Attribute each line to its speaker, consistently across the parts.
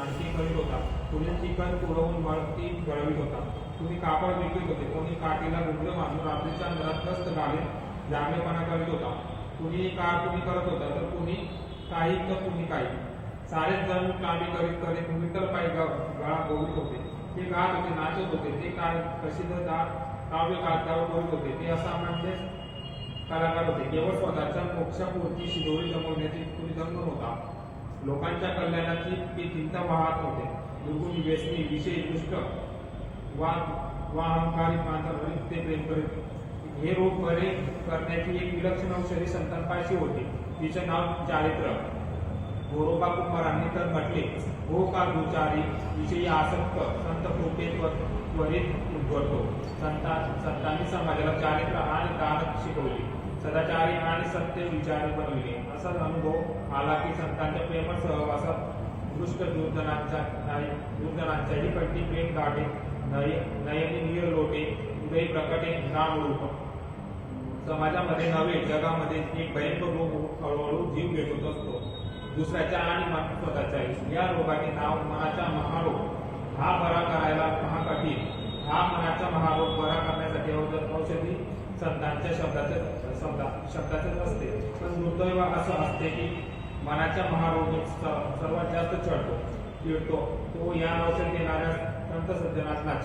Speaker 1: आणखी करीत होता, कुणी चिकन पुरवून मळती घडवित होता, कुणी कापड विकत होते, कोणी काठीला गुंड बांधून रात्रीच्या अंधारात गस्त घालीत जागेपणा करीत होता, कुणी कुणी करत होता, तर कुणी काही तर कुणी काही. सारेच जण कामे करीत करीत विठ्ठल पायी गळा गोवित होते. ते गात होते, नाचत होते, ते काय प्रसिद्ध काव्य कागदावर करीत होते, ते असामान्य कलाकार होते. केवळ स्वतःच्या मोक्षापूर्ती शिदोरी जमवण्याची कुणी दंग होता. लोकांच्या कल्याणाची ते चिंता वाहत होते. दुर्गुणी व्यसनी विषय दुष्ट वा अहंकारी माणसावरील ते प्रेम करीत. हे रोग बरे करण्याची एक विलक्षण औषधी संतांपाशी होती. तिचे नाव चारित्र. गोरोबा कुमारांनी तर म्हटले, हो का दुचारी विषयी आसक्त संत कृपे त्वरित उद्भवतो. संतांनी समाजाला चारित्र आणि दान शिकवले, सदाचारी आणि सत्य विचारी बनविले. असाच अनुभव आला की संतांच्या प्रेम सहवासात दुष्ट दुर्जनांच्याही कंठी प्रेम गाठे, नयनी नीर लोटे, उदय प्रकटे रामरूप. समाजामध्ये नव्हे जगामध्ये एक भयंकर रोग हळूहळू जीव घेत असतो, दुसऱ्याच्या आणि स्वतःच्या. या रोगाचे नाव मनाचा महारोग. हा बरा करायला महाकठीण. हा मनाचा महारोग बरा करण्यासाठी औषधी संतांच्या शब्दाचेच असते. पण दुर्दैव असं असते की मनाच्या महारोग सर्वात जास्त चिडतो तो या औषध देणाऱ्या संत सज्जनांनाच.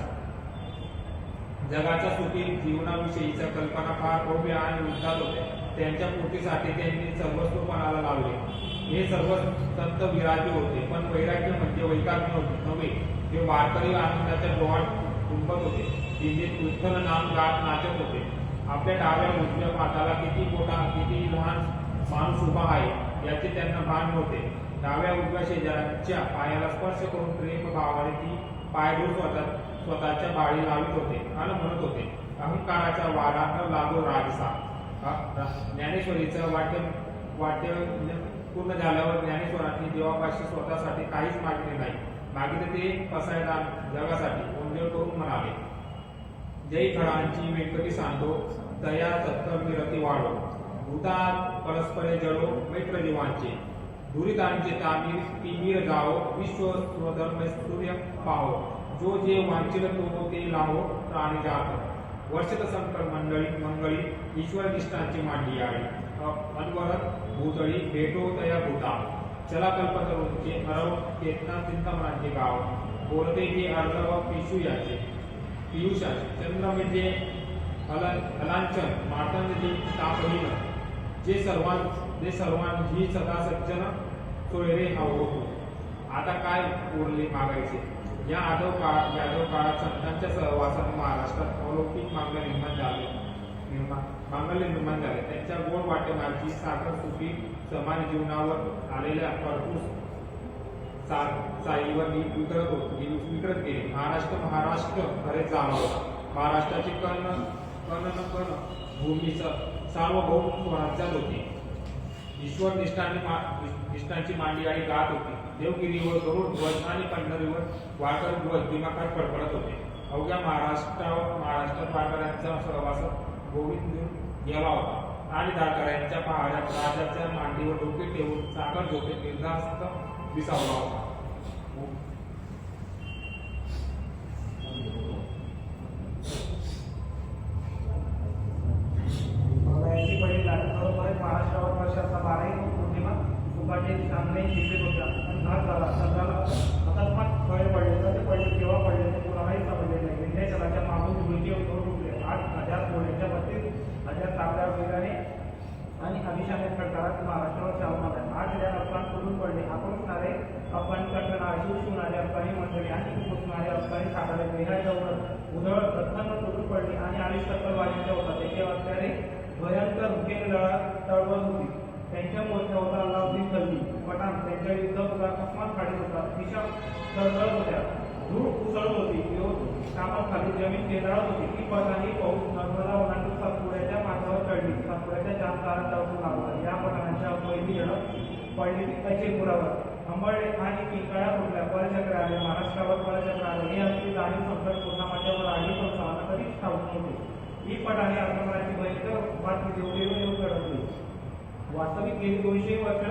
Speaker 1: जगाच्या सुखी जीवनाविषयीच्या कल्पना फार भव्य आणि उद्दात होत्या. त्यांच्या पूर्तीसाठी त्यांनी सर्वस्व पणाला लावले. हे सर्व संत विरागी होते, पण वैराग्य म्हणजे वैकाग्य नव्हे. ते वारकरी आनंदाच्या डोहात डुंबत होते. दिल्लीत विठ्ठल नाम गात नाचत होते. आपल्या डाव्या उजव्या पाठाला किती लहान माणूस उभा आहे याचे त्यांना भान नव्हते. डाव्या उजव्या शेजाऱ्यांच्या पायाला स्पर्श करून प्रेम भावाने ती पायदूर स्वतःच्या बाळी लावित होते आणि म्हणत होते, अहंकाराच्या वारा न लागो राजसा. ज्ञानेश्वरीचं वाट्य पूर्ण झाल्यावर ज्ञानेश्वरांनी देवापाशी स्वतःसाठी काहीच मागितले नाही. मागितले ते पसायदान जगासाठी गोंधळ करून म्हणाले, जय खडांची व्यंकटी सांडो, दया तत्पर विरती वाढो, भूतात परस्परे जळो मैत्र जीवांचे, दुरितांचे तामीर तिमीर जाओ, विश्व स्वधर्म सूर्य पाहो, जो जे वांछित तो ते लाहो प्राणी जात. वर्षित संकट मंगळी ईश्वर निष्ठांची मांडली आहे. अनवरत भूतळी भेटो तया भूता, चला कल्पतरूंचे अरव चेतना चिंतामणांचे गाव, बोलते की अर्धव पियुषाचे. चंद्र म्हणजे अलांचन, मातंग तापहीन, जे सर्वांही सदा सज्जन सोयरे होतो. आता काय उरले मागायचे. या यादव काळात संतांच्या सहवासाने महाराष्ट्रात अलौकिक मांगल्य निर्माण झाले. त्यांच्या गोड वाटेमार्ची साखर सुखी समान जीवनावर आलेल्या भरपूर साईवर विकृत केली. महाराष्ट्र खरे जाणवला. महाराष्ट्राची कण भूमी सार्वभौम स्वराज्यात होती. ईश्वर निष्ठांची मांडी गात होती. देवगिरीवर गरुड ध्वज आणि पंढरीवर वाळकर ध्वज दिमाखात फडफडत होते. अवघ्या महाराष्ट्रात वाळकऱ्यांचा सहवास गोविंद गेला होता आणि धारकऱ्यांच्या पहाड्यात राजाच्या मांडीवर डोके ठेवून साखर झोपेत निर्धास्त विसावला होता.
Speaker 2: महाराष्ट्रावर वर्षाचा 12 पौर्णिमा उपाटे सामने जिंकत होत्या. अंधार झाला. चंद्राला अकस्मात फळे पडले. कसे पडले, केव्हा पडले ते कुणालाही समजले नाही. विंध्याचलाच्या मागून धुळीचे उद्भव उठले. 8,000 घोड्यांच्या 32,000 तांब्या वेगाने आणि अभिशाने खडकाळात महाराष्ट्रावर चालून आल्या. 8,000 अफगाण पडून पडले. आक्रमणारे अफगाणी कंटनाळे, शिवशिवणारे अफगाणी मंडळी आणि घुसणारे अफगाणी साठारे वेगाच्या उधळ प्रथम तुटून पडली आणि 2.5 टक्कर वाजवल्या होता. त्याचे असणारे भयंकर हुकेने तळवत होती. त्यांच्या मोर्चा होता अल्लाउद्दीन खलजी पठाण. त्यांच्या युद्ध अकस्मात काढत होता. दिशा तळतळत होत्या. धूळ उसळत होती. खाली जमीन केंद्रात होती. ती पठाणी पाऊस नर्मदा ओलांडून सातपुड्याच्या माथ्यावर चढली. सातपुड्याच्या जामतारा तळून लागला. या पठाणांच्या पहिली झडप पडली अचेपुरावर. अंबळे आणि किंकाळ्या फुटल्या. परचक्र आले. महाराष्ट्रावर परचक्र आले. हे असली जाणीव संकट पूर्ण माझ्यावर आली पण सवाना कधीच ठाऊक नव्हते. ही पठाणी आक्रमणाची भयंकर बातमी देवदेव येऊन घडवली. वास्तविक गेली 200 वर्ष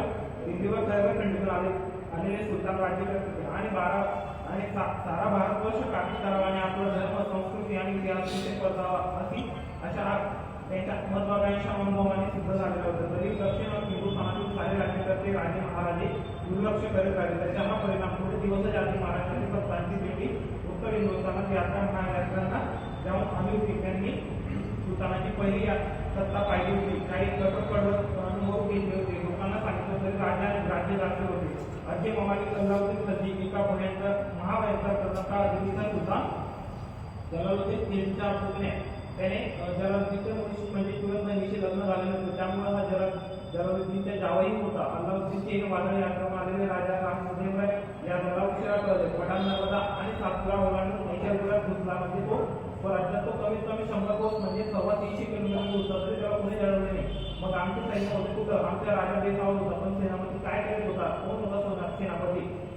Speaker 2: दिल्लीवर खैबर खंडीतून आलेले सुलतान राज्य करत होते आणि सारा भारतवर्ष काबीज करावा आणि आपला धर्म संस्कृती आणि इतिहास तिथे परतावा अशा त्यांच्या महत्वाकांक्षा अनुभवाने सिद्ध झालेलं होतं. तरी दक्षिण हिंदुस्थानातील सारे राज्यकर्ते राजे महाराजे दुर्लक्ष करत राहिले. त्याचा हा परिणाम पुढे दिवस आधी महाराष्ट्रातील सत्तांची भेटी उत्तर हिंदुस्थानात यात्रा महायात्रांना जाऊन आली होती. त्यांनी सुलतानाची पहिली सत्ता पाहिली होती. काही कटक अनुभव घेतले होते. लोकांना सांगितलं तरी राज्य जास्त होते. अजय ममालिक अल्लाउद्दीन खिलजी एका महाभयंकर प्रतापा सुद्धा जलालुद्दीन खिलजीच्या पुतण्या त्याने जलालुद्दीनच्या मुलीशी म्हणजे चुलत बहिणीशी लग्न झालेलं होतं. त्यामुळे हा जलालुद्दीनच्या जावई होता. अल्लाउद्दीनचे एक वादळी आक्रमण आलेले राजा रामदेवराय या जरा उशिरा कळले. पठाण नर्मदा आणि सातपुडा ओलांडून ऐशापुरात घुसला. म्हणजे तो स्वराज्यात तो कमीत कमी 100 कोस म्हणजे 350 किलोमीटर होता तरी त्याला कोणी जळवले नाही. मग आमचे सैन्य होते कुठं? आमच्या राजा बेसावत होता. पण सेनापती काय करत होता? कोण होता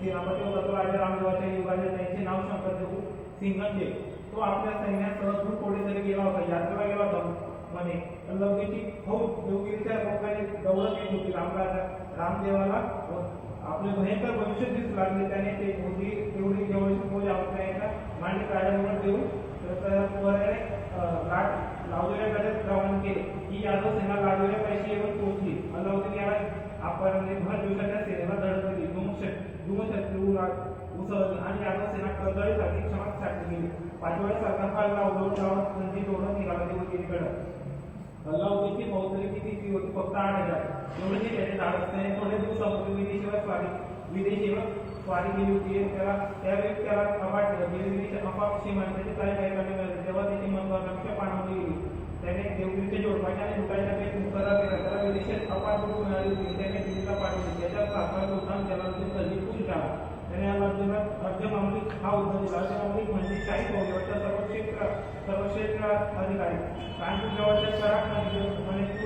Speaker 2: सेनापती होता तो राजा रामदेवाच्या युगाचे. त्यांचे नाव शंकरदेव सिंघनदेव. तो आपल्या सैन्यासह दूर कोणीतरी गेला होता, यात्रेला गेला होता म्हणे. अल्लाउद्दीनची फौज देवगिरीच्या लोकांनी दौलत येत होती. रामदेवाला आपले भयंकर भविष्य दिसू लागले. त्याने ते मोठी तेवढी जवळची फौज आपल्या एका मांडलिक राजावर देऊन लावलेल्या गड्यात रवाना केले. ही यादव सेना लावलेल्या पैसे येऊन पोहोचली. अल्लाउद्दीन याला आपण भर दिवसाच्या सेनेला धडक दिली. धूमशक्ती उसळली आणि यादव सेना कडकडीसाठी क्षमासाठी गेली. पाचव्या सरकारला उडवून लावून संधी तोडून निघाला देवगिरीकडे. अल्लाउद्दीनची फौज तरी किती होती? फक्त 8,000. एवढी त्याचे धाडस. त्याने थोडे दिवसापूर्वी विदेशीवर स्वारी केली होती. त्यावेळी त्याला देवगिरीच्या अफाट सीमांचे काही कमी मिळाले. तेव्हा त्याची महत्वाकांक्षा पाणवली गेली. त्याने देवगिरीच्या जोडपाच्या आणि लुटायच्या पैकी करार केला. त्याला विदेशात अफाट लूट मिळाली होती. त्याने दिल्लीला पाठवली. त्याच्या सासरा सुलतान जलालुद्दीन खिलजी खुश झाला. त्याने अर्ध मामलिक हा उद्धा दिला. अर्ध मामलिक म्हणजे शाही फौजेवरचा सर्वश्रेष्ठ अधिकारी. कानपूर जवळच्या कराड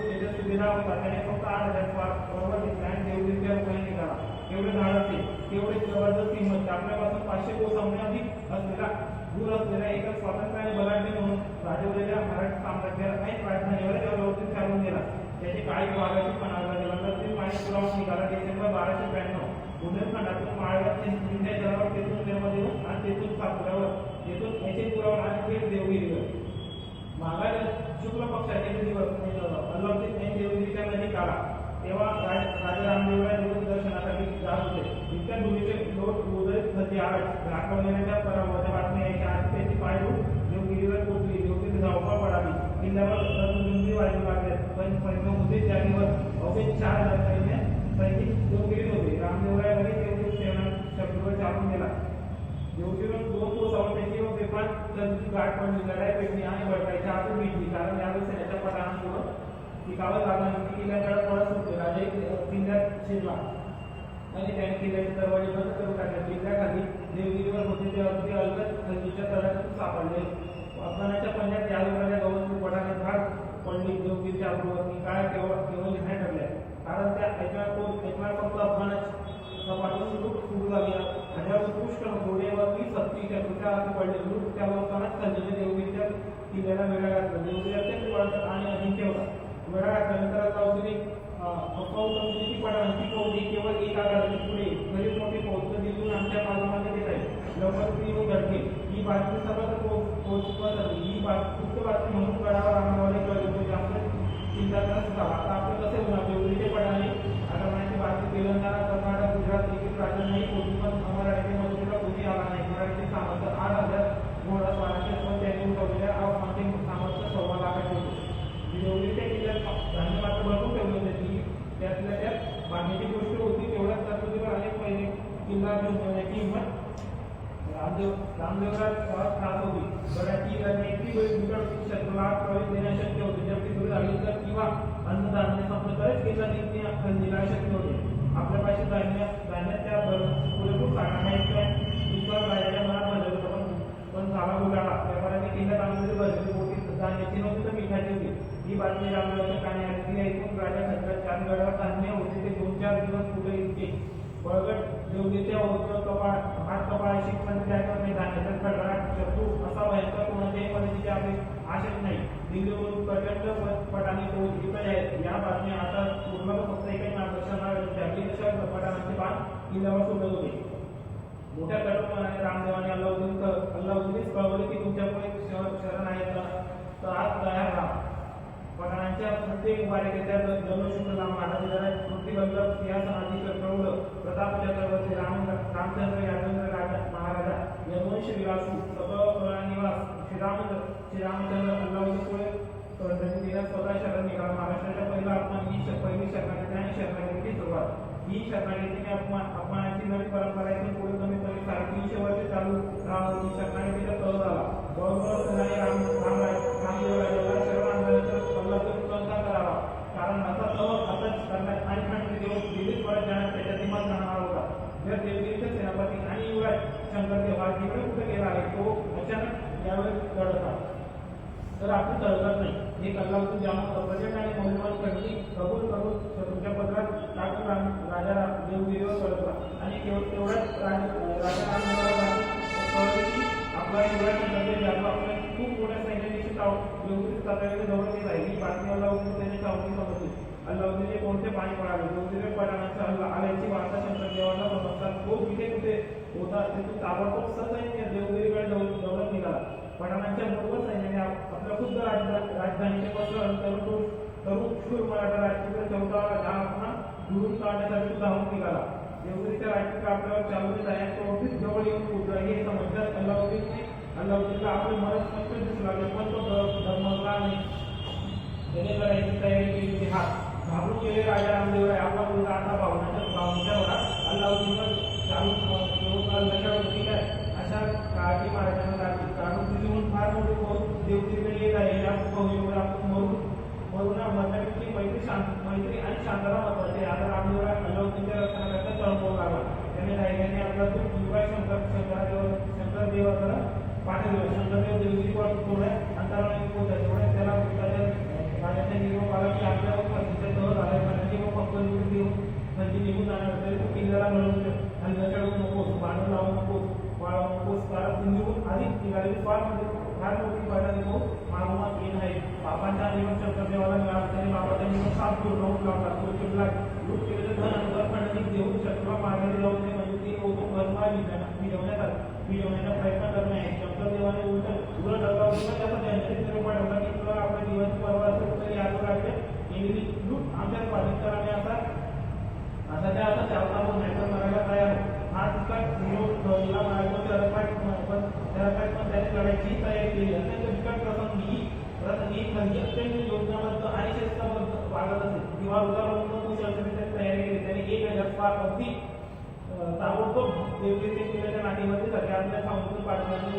Speaker 2: त्याच्या सुविधा होता. त्याने फक्त 8,000 बरोबर घेतला आणि देवगिरीच्या रुपये निघाला. एवढे धाडस तेवढे जबरदस्त हिंमत. आपल्यापासून 500 कोसांहून अधिक दूर असलेल्या एका स्वातंत्र्याने बलाढ्य म्हणून राजवलेल्या मराठी साम्राज्याला ऐन राजधानीवर अल्लाउद्दीन चालून गेला. त्याचे काही भागाची पणाला गेला. तर पाणी पुरावा निघाला. डिसेंबर 1292 बुंदेलखंडातून माळव्यात जिल्ह्यात जळगाव तेथून निर्मल येऊन आणि तेथून सातपुड्यावर तेथून ऐशिपुरावर आणि थेट देवगिरीवर. माघार शुक्ल पक्षाचे दिवस अल्लाउद्दीन ऐन देवगिरीच्या नजीक आला. तेव्हा राजा रामदेवराय देव दर्शनासाठी जात होते. इतक्या दूरीचे लोक उदयित खिलजी आवाज राखवलेल्या पराभवाच्या बातम्या यायच्या आणि त्याची पायरूप देवगिरीवर पोहोचली. देवगिरी धावपळ पडाली. किल्ल्यावर रणधुंदी वाजू लागले. पण सैन्य होते जागेवर. अवघे 4,000 सैनिक देवगिरीत होते. रामदेवराय लगेच देवगिरी सेना शत्रूवर चालून गेला. देवगिरीवर 2 कोसावर त्याची बेफान खिलजीची गाठ पडली. लढाई पेटली आणि भडकायच्या आतून भेटली. कारण यादव सेनेच्या पठाणांसोबत टिकावं लागला. किल्ल्याकडे पळत होते. राजे किल्ल्यात शिरला आणि त्याने किल्ल्याचे दरवाजे बंद करून टाकले. किल्ल्याखाली देवगिरीवर होते ते अगदी अलगद खिलजीच्या तळ्यातून सापडले. अफगाणाच्या पंजाब यादवराजा गवसली पठाणे धाड पडली देवगिरीच्या अग्रवर्ती. काय केवळ लिहाय ठरल्या. कारण त्या ऐकणार फक्त अफगाणात सपाटून लूट सुरू झाली. हजारो उत्कृष्ट घोडेवरती 36 शत्रूच्या हाती पडले. लूट त्या लोकांनाच खिलजीने देवगिरीच्या किल्ल्याला वेळा घातला. देवगिरीचे पळत आणि अजिंक्य होता. वेळा घातल्यानंतर अल्लाउद्दीन अफगाणची पठाणांची फौज केवळ एक आघाडी पुढे बरीच मोठी फौज दिल्लीतून आमच्या मागे देत आहे. लवकर ती येऊन घडते. ही बातमी सर्वत्र पोहोचली. ही गुप्त बातमी म्हणून गडावर आम्हाला कळली. त्यामुळे चिंताजनक होता. आता आपण कसे होणार? देवगिरीचे पठाणे आक्रमणाची बातमी तेलंगणा, कर्नाटक, गुजरात देखील राज्यांनाही पोहोचली. पण मराठी मदतीला कोणी आला नाही. मराठी सामर्थ 8,000 घोडास्वारांचे पण त्यांनी उठवलेल्या अफगाणचे सामर्थ्य 1.25 लाखाचे होते. देवगिरीच्या किल्ल्यात धान्य मात्र भरपूर ठेवले होते. त्यातल्या त्यात बांधण्याची गोष्ट होती. तेवढ्याच तरतुदीवर अनेक पहिले किल्ला घेऊन ठेवण्याची हिंमत रामदेवराय त्रास होती. गडाची रणनीती शत्रूला प्रवेश देण्यास शक्य होते. जर ती दूर झाली तर किंवा अन्नधान्य संपलं तरच किल्ला जिंकणे शक्य होते. आपल्यापाशी धान्याच्या पुरेपूर साठा नाही. विश्वास राजाच्या मनात बदल होता. पण झाला उलाढा. व्यापाऱ्यांनी किल्ल्यात आणलेली भरलेली मोठी धान्याची नव्हती तर मिठाची होती. ही बातमी रामदेवाच्या कानी आली. ती ऐकून राजा खचला. 4 गडावर धान्य होते ते 2-4 दिवस कुठे इतके बळगट देवगिरीच्या हात कपाळाशी पण त्याच्यावर नाही. धान्याचा खडखडाट शत्रू असा भयंकर कोणाच्याही मदतीची आपली आशेच नाही. दिल्लीवरून प्रचंड पठाणी फौज इथं आहेत. या बातम्या आता पूर्ण फक्त एकच मार्गदर्शनावर पठाणांचे बाण किल्ल्यावर सोडत होते. मोठ्या कडकपणाने रामदेवाने अल्लाउद्दीनच कळवले की तुमच्यापुढे शरण आहे तर आज तयार राहा. पठाणांच्या प्रत्येक वारिकेच्या जन्मशुद्धला महाराजांना पृथ्वीबंध सिंहासनाची कळवलं. प्रताप चक्रवर्ती रामचंद्र यादव राजा महाराजा यदुवंश विलासू सकळ निवास श्रीरामचंद्र अल्लाउद्दीनपुढे देण्यास स्वतः शरण निघाला. महाराष्ट्राच्या पहिला अपमान ही पहिली शरणागती आणि शरणागतीची सुरुवात. ही शरणागतीने अपमानाची नवी परंपरा इथून पुढे कमी कमी 350 वर्षे चालू राहून शरणागतीचा तळ झाला. रामदेवराजाला शरण आणल्यानंतर अल्लाहचा संसार करावा, कारण असा तळ आताच करण्यात आणि खंड दिवस विविध परत जाण्यात त्याच्या दिमाग राहणार होता. जर देवगिरीचे सेनापती आणि युवराज शंकरदेव हा जिकडे कुठे गेला आहे तो अचानक यावेळी लढता तर आपण तळतात नाही. एक अल्लाहूद्दीन जामून प्रचंड आणि मौल्यवान खंडणी कबूल करून तुमच्या पदरात टाकून राजा देवगिरीवर परतला आणि तेवढ्याच राजा रामदेवराजांनी की आपला युवराज शंकरदेव यादव आपल्या खूप मोठ्या सैन्यानिशी देवगिरी तातडीने जवळ येत आहे ही बातमी अल्लाहूद्दीन त्याने सावधी समजली. अल्लाहूद्दीनचे कोणते पाणी पडाले. देवगिरीवर पठाणांचा हल्ला आल्याची वार्ता शंकरदेवाला समजतात. तो जिथे कुठे होता तिथून ताबडतोब ससैन्य देवगिरीकडे दौडत निघाला. पठाणांच्या बरोबर सैन्याने आपल्या खुद्द राजधानीचे तरुण शूर मराठा राजकीय चौथावा जहांपणा दुरून काढण्यासाठी धावून निघाला. देवगिरीच्या राजकीय आपल्यावर चालवले जाण्यात तो अगदीच जवळ येऊन पोहोचला. हे समजल्यास अल्लाहूद्दीनला आपले मरण स्पष्ट दिसू लागले, पण तो धर्मला नाही. त्याने करायची तयारी केली होती. घाबरून गेले राजा रामदेवराय आपला मुलगा आता भावनाच्या वरात अल्लाहूद्दीनवर ठीक आहे अशा काळाची महाराजांना लागली. कारण तुझी फार मोठी बहुत देवगिरीकडे येत आहे. या बहुयोगाला आपण मरून मरण्यापेक्षा मैत्री आणि शांतता महत्वाचे. आता रामदेवराय अल्लाहूद्दीनच्या रक्षणाकरता तळमळू लागला. त्याने धैर्याने आपला तो युवराज शंकरदेवाकडे पाठवले. शंकरदेव देवगिरीवर थोड्या अंतराने पोहोचला. तेवढ्याच त्याला राजाच्या निरोप आला की आपल्यावर तिथे तह झालाय म्हणजे मग फक्त निघून जाणार तरी तो किल्ल्याला मिळवून हल्ला चढवू नकोस, बांधून लावू नकोस, वाळवू नकोस, कारण सिंधूहून आधीच निघालेली फार मोठी पठाणी तो मागोमाग येत आहे. बाबांच्या निवड शंकरदेवाला मिळाला त्याने बाबाच्या निवड 7 दूर नोट लावला. तो चिडला. लूट केलेले धन अनुदान खंडणीत देऊन शत्रूला मारण्यात जाऊ नये म्हणजे ती कौतुक विजवण्याचा प्रयत्न करणे आहे. शंकरदेवाने उलट अल्लाहूद्दीनला त्याचा त्यांच्याकडे पाठवला की तुला आपल्या जीवाची पर्वा असेल तर यादव राज्य केलेली लूट आमच्या पाकिस्तानाने असा चालता पण नाही तर मरायला तयार आहे. हा तिकट हिला मारायचा पण त्याने लढायची तयारी केली. अत्यंत बिकट प्रसंगी अत्यंत योजनाबद्ध आणि शिस्तबद्ध वागत असे किंवा उदाहरण तयारी केली. त्याने 1000 फार अगदी ताबडतोब देवगिरीच्या किल्ल्याच्या नाटीमध्ये सरकारच्या सामुद्रिक पाठवण्याची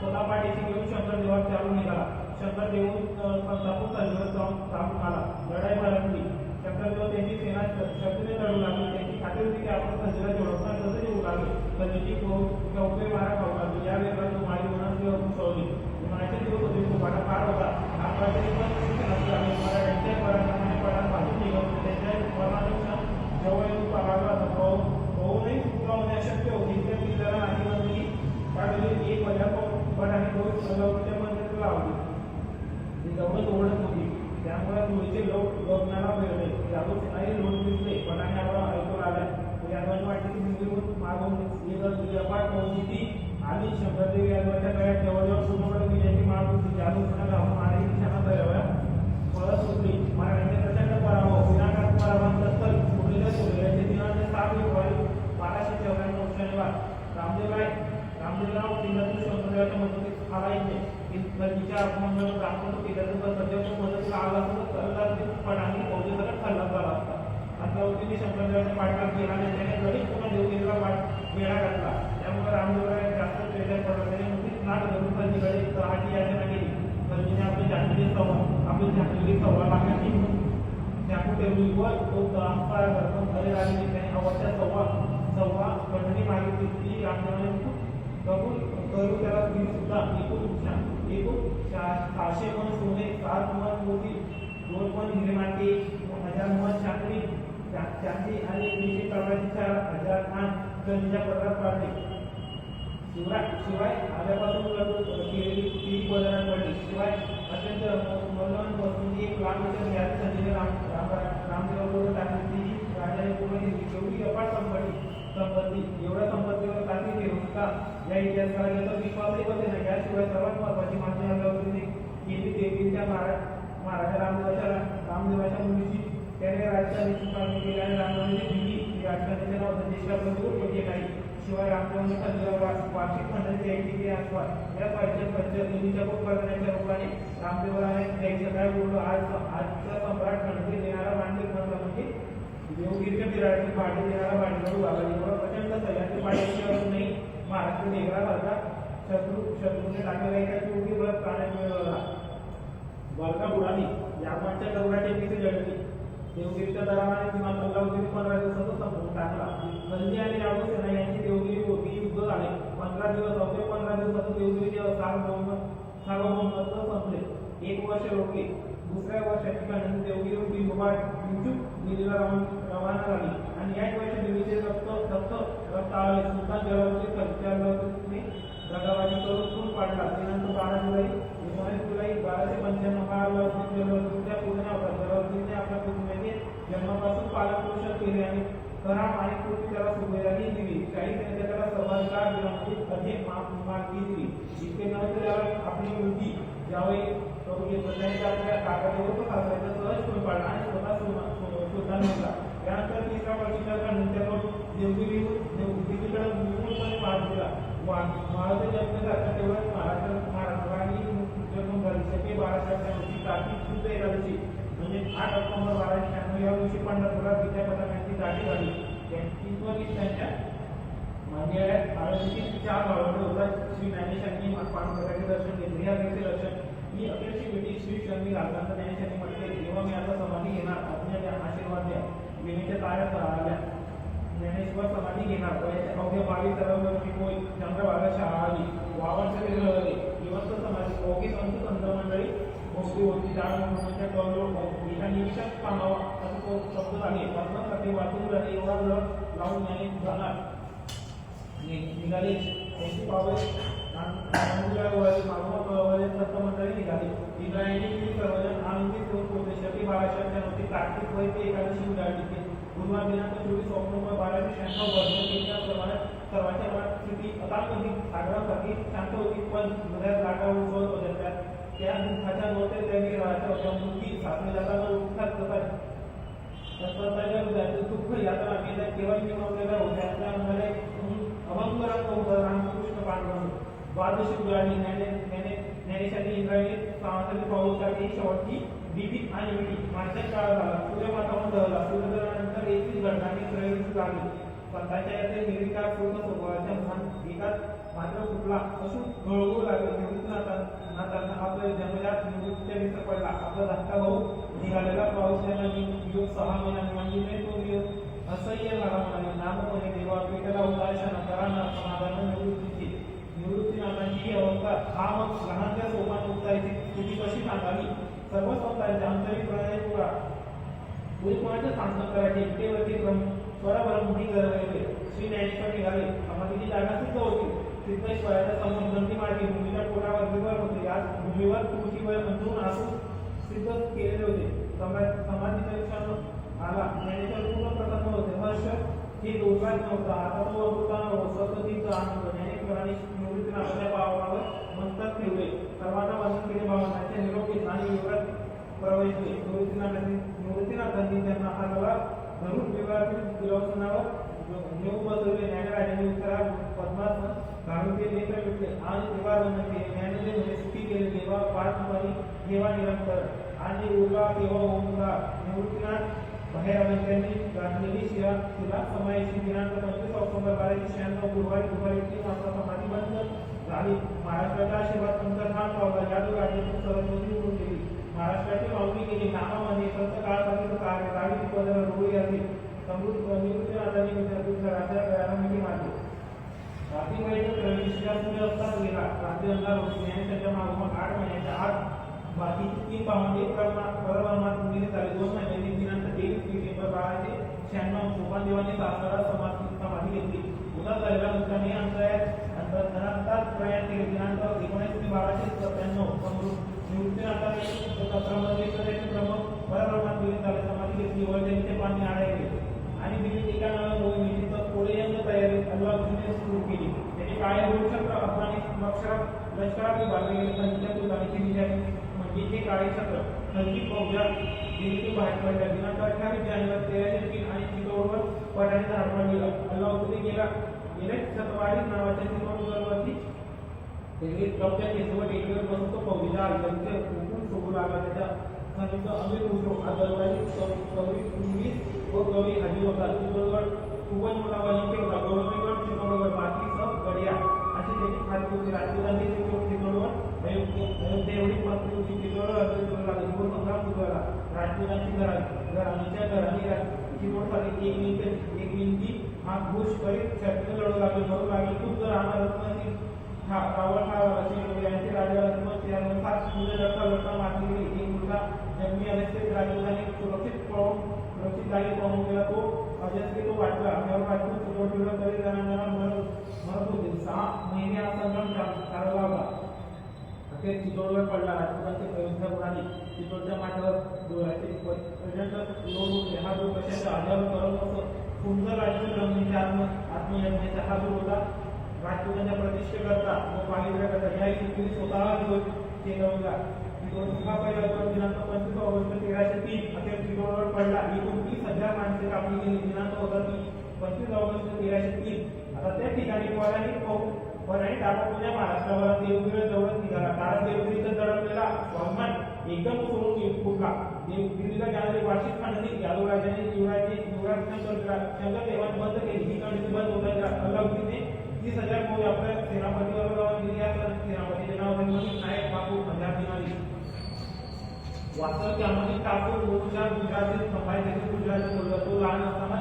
Speaker 2: स्वतः पाठीशी घेऊन शंकरदेवात चालून निघाला. शंकरदेव संतापून तलवार जाऊन थांबून आला. लढाई भडकली. शंकरदेव त्यांची सेना शक्तीने लढू लागली. त्यांची खात्री होती की आपण खंजीला जोडवणार तसे येऊ लागले. खंजीची कौपे मारा खाऊ लागली. या वेळेला तो माळी होणार घुसवली. उन्हाळ्याचे दिवस होते. तो पाठा फार होता. आकाशाने पण मराठ्यांच्या पराक्रमाने पडात बाजून निघाले. त्यांच्या परमानुसार जवळ येऊन पाहायला होऊनही सुटका होणे अशक्य होते. त्या किल्ल्याला नागरिकांनी काढलेली एक वजा पण आणि दोन अल्लाहूद्दीनच्या मंदिरात लावली. ती जवळच ओढत होती. त्यामुळे मुळीचे लोक लग्नाला मिळले. यादव सेनाही लोट दिसले. पणाने आपण ऐकून आल्या. यादवांनी वाटले की दिल्लीहून मागून अपाट होती आणि शंकरदेव यादवाच्या गळ्यात जवळजवळ पूर्णपणे विजयाची माळ होती. यादव सेना घालून मारे निशाणा तयार पळत होती. महाराजांचे प्रचंड पराभव विनाकारण पराभवांतर उरलेल्या सोडल्याचे दिनांक 7 फेब्रुवारी 1294 शनिवार रामदेवराव किल्ल्यातून शंकरदेवाच्या मदतीत आला येते. तिच्या अपमानामुळे रामदेव किल्ल्यातून सध्याच्या मदतीला आला तर पठाणी फौजेसकट हल्ला झाला असता. अल्लाहूद्दीनने शंकरदेवाच्या पाठलाग केला आणि त्याने गणित पुन्हा देवगिरीला वेढा घातला. त्यामुळे रामदेवराय जास्त प्रेरित पडला. त्याने नुकतीच नाट धरून खंजीकडे तहाची याचना केली. खंजीने आपली झाकलेली सव्वा लाखाची त्याकून ठेवली व तो तहांपार घरपून घरी लागली. त्याने अवश्य सव्वा खंडणी मागितली. ती रामदेवाने कबूल करू त्याला दिली सुद्धा. एकूण 600 मन सोने, 7 मन मोती, 2 मन हिरेमाती, 1000 मन चांदी आणि 100 तलवारी 4000 खान खंजीच्या पदरात पाडले. शिवाय आल्यापासून केलेली बाजारात पडली. शिवाय अत्यंत मौल्यवान वस्तूंची 1 लाख लिटर गॅस खंजीने रामदेवाबरोबर टाकली. ती राजाने पूर्ण घेतली. शेवटी अपाट संपली. संपत्ती एवढ्या संपत्तीवर काही फेरुस्ता या इतिहासकारांचा विश्वासही बसले नाही. याशिवाय सर्वात महत्वाची मागणी अमरावतीने केली देवीच्या महाराजा रामदेवाच्या मुलीची त्याने राजकारणाची मागणी केली आणि रामदेवाची दिली ही राजकारणाचे नाव देशाप्रभू होते नाही. शिवाय रामदेवाने ठरलेला वार्षिक मंडळी यायची ते आसपास या पंचदेवीच्या करण्याच्या रूपाने रामदेवाने द्यायचं काय बोललो. आजचा सम्राट गणपती देणारा मांडलिक म्हणला म्हणजे देवगिरीच्या बिराडची पाठी देणारा भांडवल आला. एवढा प्रचंड सह्याची पाठीची अडत नाही. महाराष्ट्र नेगरासारखा शत्रूने टाकलेला एका चोरी भरत पाण्यात मिळवला. बालका बुडाली यामाच्या दगडा टेकीचे जळली. देवगिरीच्या दराने किमान 15 दिवसाचा संपून टाकला. गंजी आणि रावण सेना यांची देवगिरी होती युद्ध झाले. 15 दिवसात देवगिरीचे सार्वभौमत्व संपले. 1 वर्ष रोखले. दुसऱ्या वर्षाची गणना देवगिरी दिल्लीला रवाना झाली आणि याच वर्षी दिल्लीचे रक्त आले. सुलतान जलालुद्दीन दगाबाजी करून खून पाडला. दिनांक 19 जुलै 1295 हा अलाउद्दीन जलालुद्दीनच्या पुढे होता. जलालुद्दीनने आपल्या कुटुंबाचे जन्मापासून पालनपोषण केले आणि कराम आणि पूर्वी त्याला सुभेदारी दिली. काही त्यांनी त्याला सर्वाधिकार दिला म्हणजे अधिक मागणी दिली. इतके नव्हे तर त्याला आपली मुलगी ज्यावेळी करून घेतलं त्याने आपल्या काकाच्यावर सासऱ्याचा सहज खून पाडला आणि स्वतः सुलतान बनला. त्यानंतर 3ऱ्या वर्षीच्या गणितावर दिल्लीकडे मूळपणे मार दिला. महाराष्ट्र जनतेचा तेवढंच महाराष्ट्राने जन्म झाली. शके 1298 कार्तिक शुद्ध एकादशी म्हणजे 8 ऑक्टोबर 1296 या दिवशी पंढरपुरात विद्या पथकांची दाटी झाली. त्यांच्या मंदिरात आळंदीची 4 भावंडे होतात. श्री ज्ञानेशांनी पांडुरंगाचे दर्शन घेतले. या व्यक्ती दर्शन ही अखेरची भेटी श्री शनी घालताना ज्ञानेशांनी म्हटले, जेव्हा मी आता समाधी घेणार आपल्या आशीर्वाद द्या. वेणीच्या ताऱ्या आल्या. ज्ञानेश्वर समाधी घेणार. वयाच्या अवघ्या 22 वर्षी होईल. चंद्रभागा शहाळी वावरचे वेगळे जिवंत समाधी अवघी संत मंडळी मोठी होती. त्या कौरव एका निरीक्षक पाहावा असं शब्द झाले. पद्मासाठी वाटून झाले. एवढा वेळ लावून ज्ञानेश जाणार निघाले. त्यांची पावले संत मंडळी निघाली. इंद्रायणी सर्वजण आनंदित होते. शके 1296 कार्तिक वय ते एकादशी उजाडली. गुरुवार दिनांक 24 ऑक्टोबर 1296 वर्षाप्रमाणे सर्वांच्या मनात स्थिती अतात्मिक सागरासारखी शांत होती. पण हृदयात लाटा उसळत होत्या. त्या दुःखाच्या नव्हते त्यांनी राहायच्या मुक्ती साधने जाताना उत्साह स्वतःच्या हृदयाचे दुःख यात्रा केल्या. केवळ मिळवलेल्या होत्या. त्यामध्ये अभंग रंग होता. रामकृष्ण पांडुरंग द्वादशी उजाडली. ज्ञानेशांनी इंद्रायणी समाजातील पाऊलसाठी शेवटची दिवी आणि विधी मार्चच्या काळ झाला. सूर्यमाथावर दहला. सूर्योदयानंतर येथील घटनांनी त्रयोदशी लागली. पंथाच्या याचे निर्विकार पूर्ण स्वभावाच्या एकाच मात्र फुटला असून गळगू लागले. निवृत्तीनाथांना आपल्या जन्मजात निवृत्तीच्या विसर पडला. आपला धाकटा भाऊ निघालेला पाऊस त्यांना योग 6 महिन्यांनी म्हणजे तो असह्य झाला. म्हणाले, नामपणे देवा पेटला उदासना कराना समाधान निवृत्तीनाथांची ही अवस्था. हा मग लहानच्या सोपान मुक्ताची तुझी कशी सांगावी. सर्व संतांच्या अंतरी प्रणय पुरा पुढे कोणाचे सांगण करायचे. इटेवरती स्वराभरमुखी गरवले. श्री ज्ञानेश्वर निघाले. समाधीची जागा सिद्ध होती. सिद्धेश्वराच्या समोर गंधी मार्गी भूमीच्या पोटावर विवर होते. आज भूमीवर तुळशीवर अंतरून आसून सिद्ध केलेले होते. समाधीचा क्षण आला. ज्ञानेश्वर पूर्ण प्रसन्न होते. हर्ष हे दोषात नव्हता. आता तो अमृतानं सततीचा आनंद. ज्ञानेश्वरांनी निवृत्तीनाथाच्या पावलावर मस्तक ठेवले. सर्वांना वंदन केले. भावनांचे निरोप घेतला आणि युवरात प्रवेशले. निवृत्तीनाथांनी त्यांना हाताला धरून विवाहातील दिवसनावर नेऊ बसवले. ज्ञानराजांनी उत्तरात पद्मासन घालून ते नेत्र विटले आणि देवावंदन केले. ज्ञानाने म्हणे, स्तुती केले देवा पार्थपणी देवा निरंतर आणि उरला तेव्हा ओंकार. निवृत्तीनाथ बाहेर आले. त्यांनी घातलेली शिला समायेची. दिनांक 25 ऑक्टोबर 1296 गुरुवारी दुपारी 3 वाजता समाधी बंद झाली. महाराष्ट्राचा आशीर्वाद अंतर्धान पावला. जादू राज्यातून सरस्वती उडून गेली. महाराष्ट्राची मागणी केली. नामामध्ये संत काळासाठी कार्य काही पदर रोळी आली. निवृत्तीनाथांनी विद्यापीठाच्या प्रारंभी मारली. रात्री वेळेच्या त्रयोदशीच्या सूर्य अस्तास गेला. रात्री अंधार होती. ज्ञानेशांच्या मागोमाग 8 महिन्याच्या आत बाकीची 3 पावंडे परब्रह्मात मुलीने झाले. 2 महिन्यांनी दिनांक 23 डिसेंबर 1296 सोपानदेवांनी सासरा समाधी घेतली. उदास झालेल्या मुलाने अंतरात प्रयाण केले. दिनांक 19 1297 निवृत्तीनाथांनी परब्रह्मात विलीन झाले. समाधी घेतली. वैजयंतीचे पाणी आढळले आणि दिल्लीत एका नव्या मोहिमेची तत्पूर्वी तयारी अल्लाउद्दीनने सुरू केली. त्याने काळे छत्र अफगाणी लष्करात विभागले गेले. त्यांच्या तुलनेची निजामी म्हणजे हे काळे छत्र हलकी फौजा दिल्लीतून बाहेर पडल्या. दिनांक 28 जानेवारी 1303 आणि चितोडवर पडायचा धाडपण केला. अल्लाउद्दीन गेल्या शतवारी नावाच्या चितोडवरती त्यांनी कब्जा केसवर टेकडीवर बसून तो फौजीच्या हल्ल्याचे हुकूम सोडू लागला. त्याच्या संयुक्त अमीर खुसरो हा दरबारी कवी व कवी हाजी होता. चितोडगड खूपच मोठा वलिंके होता. गौरवगड चितोडगड बाकी सब गडिया अशी त्याची खात्री होती. राजपुतांनी चितोडवर अयोध्या एवढी पत्नी होती. चितोडवर अर्ज लागली व संग्राम सुरू झाला. राजपुतांची घराणीच्या घराणी चितोडसाठी एक विनंती हा घोष करीत शक्तीने लढू लागले मरू लागले. खूप जर राहणार रत्नाची यांचे राजा रत्नानुसार सुंदर लढता मारली गेली. एक मुलगा जन्मी अवस्थेत राजधानी सुरक्षित जागी पाहून गेला. तो अजस्त्री तो वाटला अंगावर वाटून चितोडला तरी जणांना मरत होते. 6 महिने हा संग्राम चालला होता. अखेर चितोडवर पडला. राजपुतांचे अयोध्या बुडाली. चितोडच्या माथ्यावर डोळ्याचे प्रचंड लोट होते. हा जो कशाच्या आजावर करत सुंदर राज्य रमणीच्या आत्मयज्ञाचा हा जो होता. राजपुतांच्या प्रतिष्ठेकरता व पावित्र्याकरता या युतीने स्वतः केला. पहिला दिनांक 25 ऑगस्ट 1303 अखेर चितोडवर पडला. एकूण 30,000 माणसे कापली गेली. दिनांक होता 25 ऑगस्ट 1303. आता त्या ठिकाणी पराणी टाका पुण्या महाराष्ट्रावर देवगिरी जवळ निघाला. कारण देवगिरीचा दडपलेला स्वाभिमान एकदम सोडून फुटला. देवगिरीला जाणारी वार्षिक खंडणी यादव राजाने युवराज शंकरदेवाने बंद केली. ही खंडणी बंद होता अल्लाउद्दीनने 30,000 फौज आपल्या सेनापतीवर जाऊन दिली. या सेनापतीचे नाव नायक बापू पंजाबी वास्तव त्यामध्ये ठाकूर गुजराती संभाजी गुजराती मुलगा. तो लहान असताना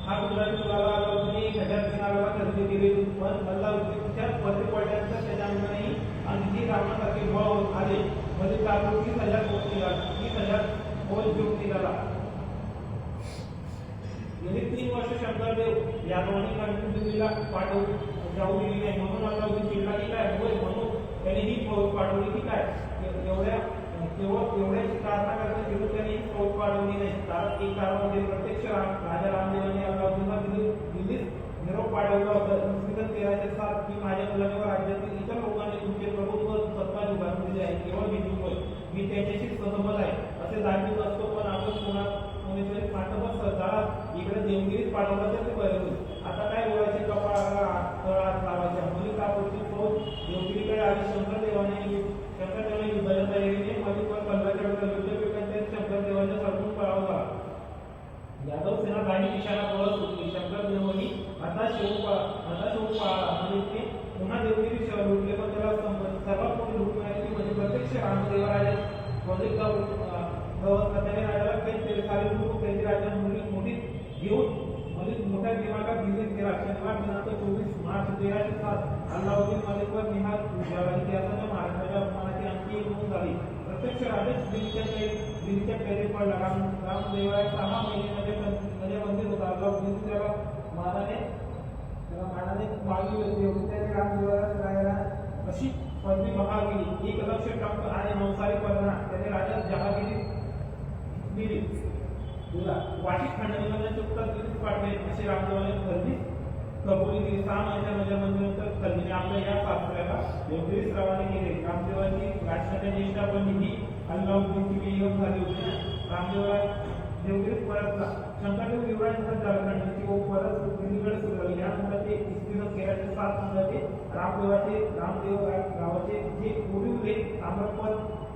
Speaker 2: हा गुजराती मुलाला अल्लाउद्दीनने 1,000 दिनाराला खरेदी केली. पण अल्लाउद्दीनच्या पदरी पडल्यानंतर त्याच्यामुळेही आणखी रावणासारखे बळ आले. म्हणजे ठाकूर 30,000 फौज निघाला. 30,000 फौज घेऊन निघाला. गेली 3 वर्ष शंकरदेव यादवांनी दिल्लीला जाऊ दिली नाही. म्हणून अल्लाउद्दीन चिडला की काय म्हणून त्यांनी ही फौज पाठवली की काय. एवढ्याच कारणाकरता चिडून त्यांनी फौज पाठवली नाही. कारण एक कारण म्हणजे प्रत्यक्ष राजा रामदेवांनी अल्लाउद्दीनला दिल्लीत निरोप पाठवला होता. इसवी सन 1307 की माझ्या मुलांवर राज्यातील इतर लोकांनी तुमचे प्रभुत्व सत्ता उभारून दिली आहे. केवळ मी त्याच्याशी सहमत आहे असे दाखवत असतो. पण आपण कोणीतरी पाठवत सरदार इकडे देवगिरीत पाठवला तर ते बरे होईल. आता काय बोलायचे कपाळाला लावायच्या मलिकापूरची फौज देवगिरीकडे आली. शंकरदेवाने युद्धाच्या तयारीने मलिकवर कल्लाच्या युद्धपीठांच्या शंकरदेवाच्या सरकून पळावला. यादव सेना काही दिशाला पळत होती. शंकरदेवही आता शेवून पळाला. मलिकने पुन्हा देवगिरी शहर लुटले. पण त्याला सर्वात मोठी लूट मिळाली म्हणजे प्रत्यक्ष रामदेवराजा त्याने राजाला कैद केले. सारे लोक त्यांची राजा मोठी घेऊन मलिक मोठ्या दिमागात दिल्लीत गेला. शनिवार दिनांक 24 मार्च 1307 अल्लाउद्दीन मलिकवर निहाल उजाडला. इतिहासाच्या महाराष्ट्राच्या अपमानाची आणखी एक नोंद झाली. प्रत्यक्ष राजाच दिल्लीच्या कैदेत पडला. रामदेवराय 6 महिने मंदिर होता. अल्लाउद्दीन त्याला मानाने मागणी होती. एवढी त्याने रामदेवरायाला अशी पदवी बहाल केली. 1,00,000 टंक आणि 9 परगणा त्याने राजा जहागिरी दिली. वार्षिक खंडणीमध्ये चुकता दिल्लीत पाठवे असे रामदेवाने खरेदी कबुली दिली. 6 महिन्याच्या मंदिरानंतर खरेदीने आपल्या या सासऱ्याला देवगिरीस रवाने केले. रामदेवाची राष्ट्राच्या ज्येष्ठ बंदी अल्लाउद्दीनची वियोग झाली होती. रामदेवराय देवगिरीत परतला. शंकरदेव युवराज झारखंडची परत दिल्लीकडे सुरू झाली. यानंतर ते इसवी सन 1307 मध्ये रामदेव गावाचे जे पूर्वी ताम्रपद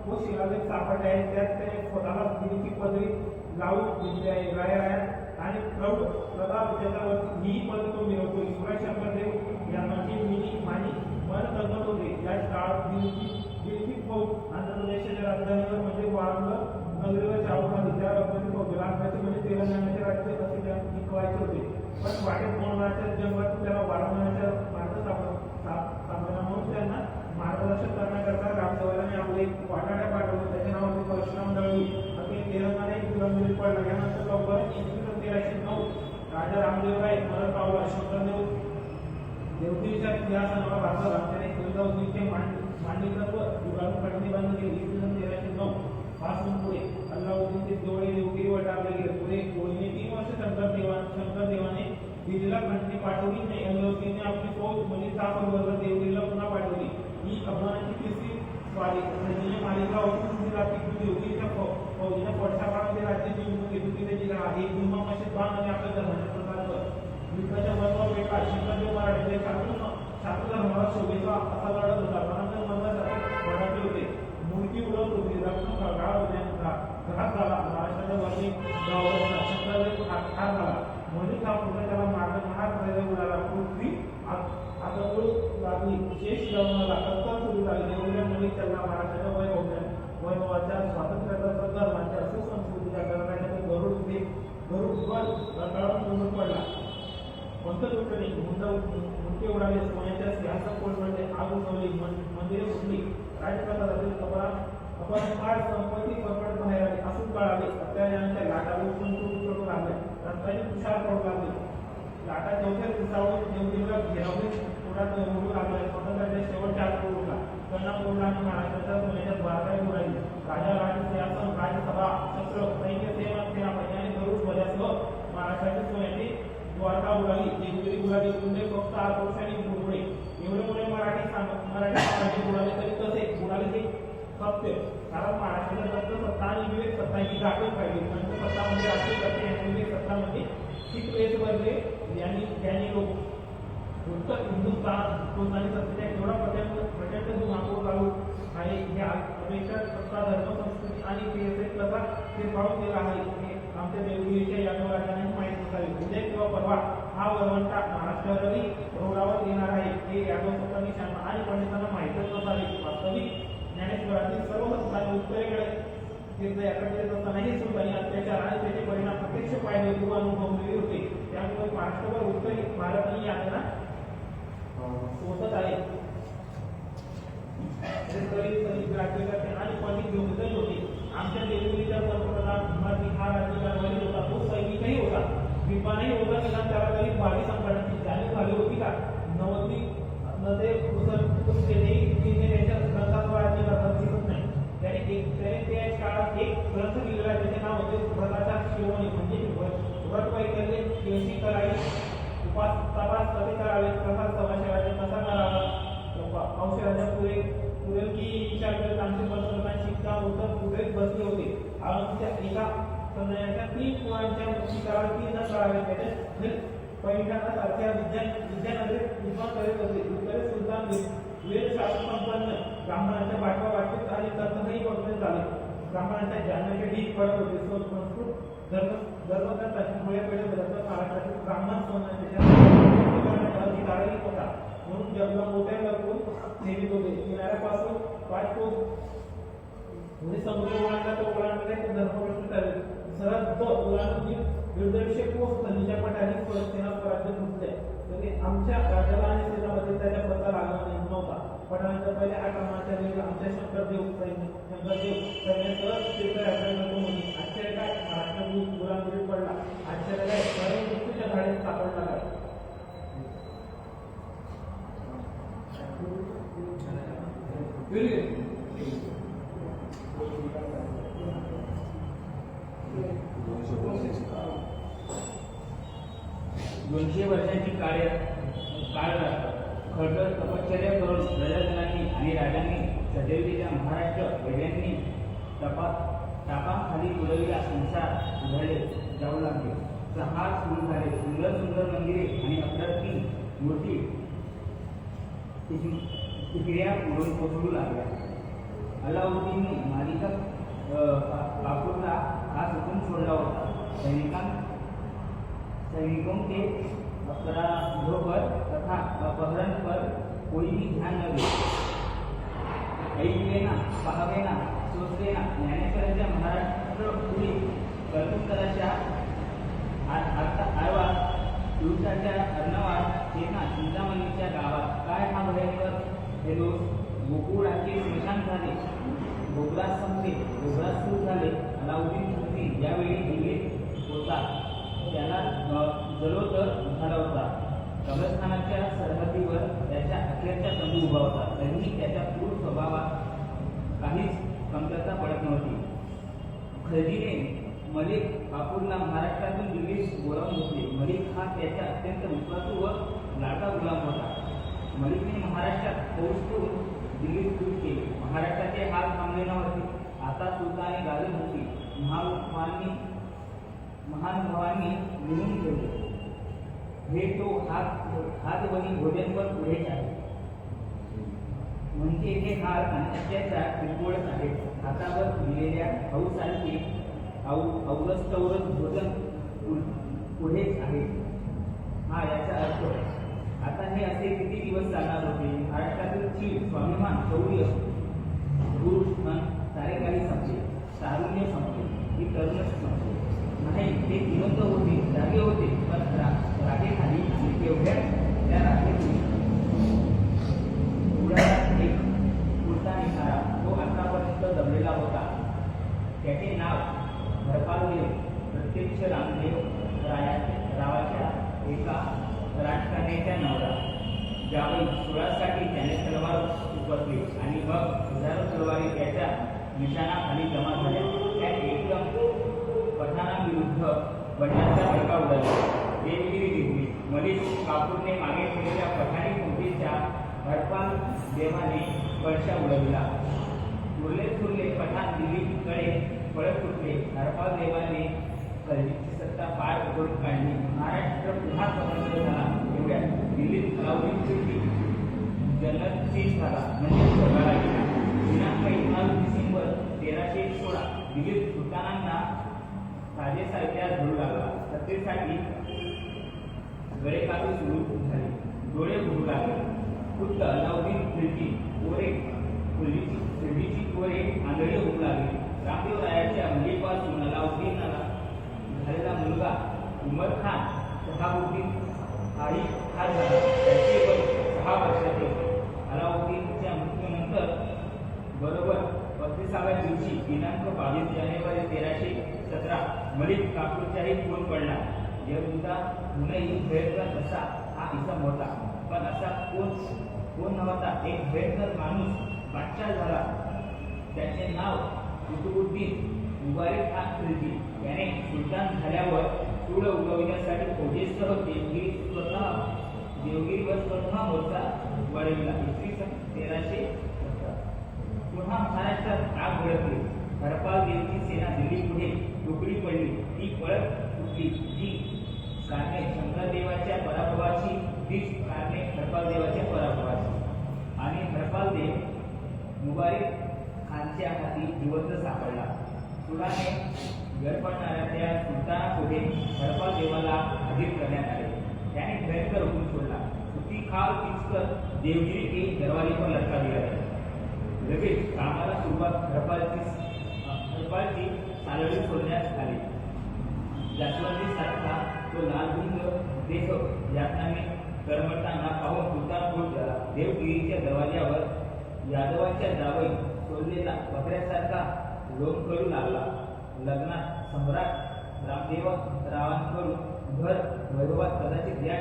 Speaker 2: व शिलालेख सापडले आहेत त्यात त्याने स्वतःला दिल्लीची पदवी लावून दिली आहे. रायात आणि प्रौढ प्रताप चंद्रवर्ती ही पदवी तो मिळवतो. युवराज शंकरदेव यांची मानी मन तंगत होते. या काळात दिल्लीची फौज आंध्र प्रदेशाच्या राजधानीवर म्हणजे वारंगळ नगरीवर चालून आली. त्या रत्नाची फौज राजधानी म्हणजे तेलंगणाचे राज्य असे शिकवायचे होते. पण वाटेत मोहनाच्या जंगलात त्याला वारंगळाच्या मार्ग सापडला. म्हणून त्यांना मार्गदर्शन करण्याकरता रामदेवाने आपले वाटाड्या पाठवले. त्याच्या नावाचे परशुराम दळवी अखेर तेलंगणा एक दिवस पडला. यानंतर लवकरच इसवी सन 1309 राजा रामदेवराय मरण पावला. शंकरदेव देवगिरीच्या इतिहासाला भारतात त्याने अल्लाउद्दीनचे मांडलिकत्व युगाला खंडणी बंद केली. इसवी सन 1309 पासून पुढे अल्लाउद्दीनचे डोळे देवगिरी वटारले गेले. पुढे कोळीने 3 वर्ष शंकरदेवाने दिल्लीला खंडणी पाठवली नाही. अल्लाउद्दीनने आपली फौज म्हणजे ताफरवर देवगिरीला पुन्हा पाठवली. ही अफगाणांची तिसरी स्वारी खंडणीची मालिका होती. दुसरी रात्री देवगिरीच्या फौजीने पडसा काळामध्ये राज्य जिंकून घेतली. त्याची आहे जुम्मा मशीद बांध आणि आपल्या धर्माचे प्रसार कर. युद्धाच्या बरोबर वेळा शंकरदेव मराठे शास्त्र धर्माला शोभेचा असा लढत होता. मनांतर मराठी होते. मूर्ती उडवत होती. रत्न घरात झाला. महाराष्ट्राच्या वरती गावात शंकरदेव ठार झाला. म्हणून हा पुढे त्याला मार्ग महाराष्ट्राच्या उडाला. पृथ्वी आता लागली. शेष जन्माला कत्तल सुरू झाली. देवगिऱ्यामध्ये त्यांना महाराष्ट्राच्या वैभवाच्या स्वातंत्र्याचा धर्माच्या सुसंस्कृतीच्या करण्याच्या गरुड रटाळून पडला. पंचदुष्टने मुंडे उडाले. सोन्याच्या सिंहासन कोलमडले. आग उठवली. मंदिरे फुटली. राजप्रसादातील अपरंपार संपत्ती परपड बाहेर आली. असून कळाले. अत्याचारांच्या लाटा उचलू लागल्या. रक्ताचे तुषार पडू लागले. लाटा चौथ्या दिवसावर देवगिरीला घेरावून पुढात उडू लागला. स्वातंत्र्याच्या शेवटच्या आठवड उडला. कन्ना उडला आणि महाराष्ट्राच्या सोन्याच्या द्वारकाय उडाली. राजा राजसिंहासन राजसभा शस्त्र सैन्य सेनापती आणि गरुड ध्वजासह महाराष्ट्राची सोन्याची द्वारका उडाली. देवगिरी उडाली. पुणे फक्त आक्रोश आणि बुडबुडे. एवढे मराठी साम्राज्य उडाले तरी कसे उडाले हे सत्य. कारण महाराष्ट्राच्या दत्त सत्ता आणि विवेक सत्ता ही गाठच पाहिजे. पंच सत्तामध्ये राष्ट्रीय सत्ता आणि विवेक सत्तामध्ये शिकलेच वर्गे ज्ञानी लोक उत्तर हिंदुस्थान हिंदुस्थानी सत्तेच्या केवढा प्रचंड धुमाकूळ चालू आहे. या अपेक्षा सत्ता धर्म संस्कृती आणि ते कसा शिरकावून केला आहे हे आमच्या देवगिरीच्या यादवराजांनी माहीत असावे. उद्या किंवा परवा हा वरवंटा महाराष्ट्रावरही रोडावर येणार आहे हे यादव सत्ताधीशांना आणि पंडितांना माहीतच नसावे. वास्तविक ज्ञानेश्वरातील सर्व संस्थांनी उत्तरेकडे तीर्थयात्रा करत असतानाही सुलतानी अत्याचार आणि त्याचे परिणाम प्रत्यक्ष पाहिले किंवा अनुभवलेले होते. त्यामुळे महाराष्ट्रावर उत्तरी भारतही यातना सोसत आहे. राज्यकर्ते आणि पंडित योगदान होते. आमच्या देवगिरीच्या पंतप्रधान भीमाजी हा राज्यकारभारी होता. तो सैनिकही होता. विमानही होता. निदान त्याला काही बावी संकटाची जाणीव झाली होती का? नवती नदे त्यांच्या ग्रंथाद्वाराची लक्षात दिसत नाही. त्याने त्या काळात एक ग्रंथ लिहिलेला त्याचे नाव होते व्रताच्या शिवणी म्हणजे व्रत वैकल्य केशी करावी उपास तपास कसे करावे कसा समाचाराचे कसा करावा औषधाच्या पुरेल की विचार करत आमचे पंतप्रधान शिक्का उत्तर पुढेच बसले होते. आमच्या एका सदनाच्या 3 मुलांच्या शिकारावर 3 न करावे त्याच्या पैठणा सारख्या विद्यानगरीत विद्वान करीत होते. उत्तरे सुलतान वेद शास्त्र संपन्न ब्राह्मणांच्या पाठवा वाटत आणि तत्वही बघण्यात झाले. ब्राह्मणांच्या ज्ञानाचे ढीक पडत होते. संस्कृत धर्मग्रंथाची मुळे पेढे बदलत महाराष्ट्रातील ब्राह्मण सोडण्याच्या अधिकारही होता. म्हणून जगला मोठ्या लपून नेमित होते. किनाऱ्यापासून 5 कोस म्हणजे समुद्र ओलांडला तर ओलांडण्याचे धर्मप्रश्न चालले. सरहद्द ओलांडून 150 कोस नदीच्या पठारी सेना स्वराज्य तुटले. तरी आमच्या राजाला आणि सेनामध्ये त्याच्या पत्ता लागला नव्हता. पठाणाच्या पहिल्या आक्रमणाच्या वेळी आमच्या शंकरदेव सैन्यासह तीर्थयात्रा नको म्हणे. आश्चर्य काय? महाराष्ट्र गुलामगिरीत पडला. आश्चर्य काय? कारण मृत्यूच्या झाडीत सापडला काय?
Speaker 3: दोनशे वर्षांची काळ खडतर तपश्चर्या करून प्रजाजनांनी आणि राजांनी सदैवतेच्या महाराष्ट्र वैद्यांनी तापाखाली उडविला संसार उधळले जाऊ लागले. जहाज सुरू झाले. सुंदर सुंदर मंदिरे आणि अप्रतिम मूर्ती तुकड्या उडून कोसळू लागल्या. अलाउद्दीनने मालिका कापूरला हा हुकूम सोडला होता. सैनिकों के अपराधों पर तथा अपहरण पर कोई भी ध्यान न दे. ऐकलेना पाहावेना सोचलेना. ज्ञानेश्वरांच्या महाराष्ट्र पुढे कल्पकराच्या आरवा दिवसाच्या अर्णवात येना चिंतामणीच्या गावात काय हा भयंकर हेलोस गोकुळाचे स्मशान झाले. गोकुळात संपले. गोकुळात सुरू झाले. अलाउद्दीन खिलजी ज्यावेळी दिल्लीत होता त्याला जलोदर झाला होता. कब्रस्थानाच्या सरहद्दीवर त्याच्या अखेरचा तंबू उभा होता. तरीही त्याच्या क्रूर स्वभावात काहीच कमतरता पडत नव्हती. खलजीने मलिक काफूरला महाराष्ट्रातून दिल्लीस बोलावून घेतले. मलिक हा त्याचा अत्यंत विश्वासू व लाडका गुलाम होता. मलिकने महाराष्ट्रात फौज करून दिल्लीत कूच केले. महाराष्ट्राचे हाल थांबले नव्हते. आता सुलताने गाजर होती. महानुभावांनी लिहून ठेवले. हे तो हातवणी भोजनवर पुढेच आहे. म्हणजे हे हाल आणि अत्याचार किरकोळच आहेत. हातावर दिलेल्या हौसारखे अवरस्तवरच भोजन पुढेच आहे. हा याचा अर्थ. आता हे असे किती दिवस चालणार होते? महाराष्ट्रातील चीड, स्वाभिमान, शौर्य, पुरुषपण सारे काही संपले. तारुण्य संपले. ही तरुणच संपले नाही. ते जिवंत होते, जागे होते, पण रागेखाली एवढ्या त्या रागेतून एक पुढचा निखारा तो आतापर्यंत दबलेला होता. त्याचे नाव हरपालदेव, प्रत्यक्ष रामदेव रावाच्या एका राजकारण्याच्या नवरा. ज्यावेळी सुळासाठी त्याने तलवार उपसली आणि मग हजारो तलवारी त्याच्या निशाणाखाली जमा झाल्या. त्या एकदम पठाणाविरुद्ध बंडाचा भडका उडाला. देवगिरी दिसली. मलिक काफूरने मागे ठेवलेल्या पठाणी कुंतीच्या हरपाल देवाने कळशा उडविला. उरले पठाण दिल्लीकडे पळत सुटले. हरपाल देवाने खलजीची सत्ता पार करून काढली. महाराष्ट्र पुन्हा स्वतंत्र झाला. एवढ्यात दिल्लीत अलाउद्दीन खिलजी जन्नतसीज झाला, म्हणजे स्वर्गाला गेला. दिनांक 19 डिसेंबर 1316 दिल्लीत सुलतानांना ताजेसा इतिहास घडू लागला. सत्तेसाठी गळेकाठी सुरू झाली. डोळे फुटू लागले. खुद्द अलाउद्दीन खिलजीची त्वरे आंधळी होऊ लागली. रामदेव रायाच्या मुलीपासून अलाउद्दीनला झालेला मुलगा उमर खान शहाबुद्दीन हाही हा झाला. त्याचे वय 6 वर्षाचे होते. अलाउद्दीनच्या मृत्यूनंतर बरोबर 35व्या दिवशी दिनांक 22 जानेवारी 1317 मलिक काफूरचाही खून पडला. यहुदाहूनही भयंकर असा हा इसम होता. पण असा कोण नव्हता. एक भयंकर माणूस बादशाह झाला. त्याचे नाव कुतुबुद्दीन मुबारक खान खिलजी. याने सुलतान झाल्यावर सूड उगविण्यासाठी फौजेसह देवगिरीवर स्वतः मोर्चा वाढविला. इसवी सन 1317 पुन्हा महाराष्ट्रात आग भडकली. हरपाल देवची सेना दिल्ली पुढे तुकडी पडली. ती पळत सुटली. जी कारणे शंकरदेवाच्या पराभवाची, तीच कारणे हरपाल देवाच्या पराभवाची. आणि हरपाल देव मुबारक खानच्या हाती जिवंत सापडला. सुडाने गडपडणाऱ्या त्या सुलतानापुढे हरपाल देवाला अधीन करण्यात आले. त्याने भयंकर हुकूम सोडला. उसी खाल खींचकर देवगिरी के दरवाजे पर लटका दिया गया. लगेच कामाला सुरुवात हरपालची सालडी सोडण्यात आली. जास्वंदी सारखा तो लालभुंग देह यातनाने करमटताना पाहून सुलतान खुश झाला. देवगिरीच्या दरवाज्यावर यादवाच्या जावई सोडलेला बकऱ्यासारखा लोण करू लागला. लग्नात सम्राट रामदेवरावांकडून घर वैभवात कदाचित या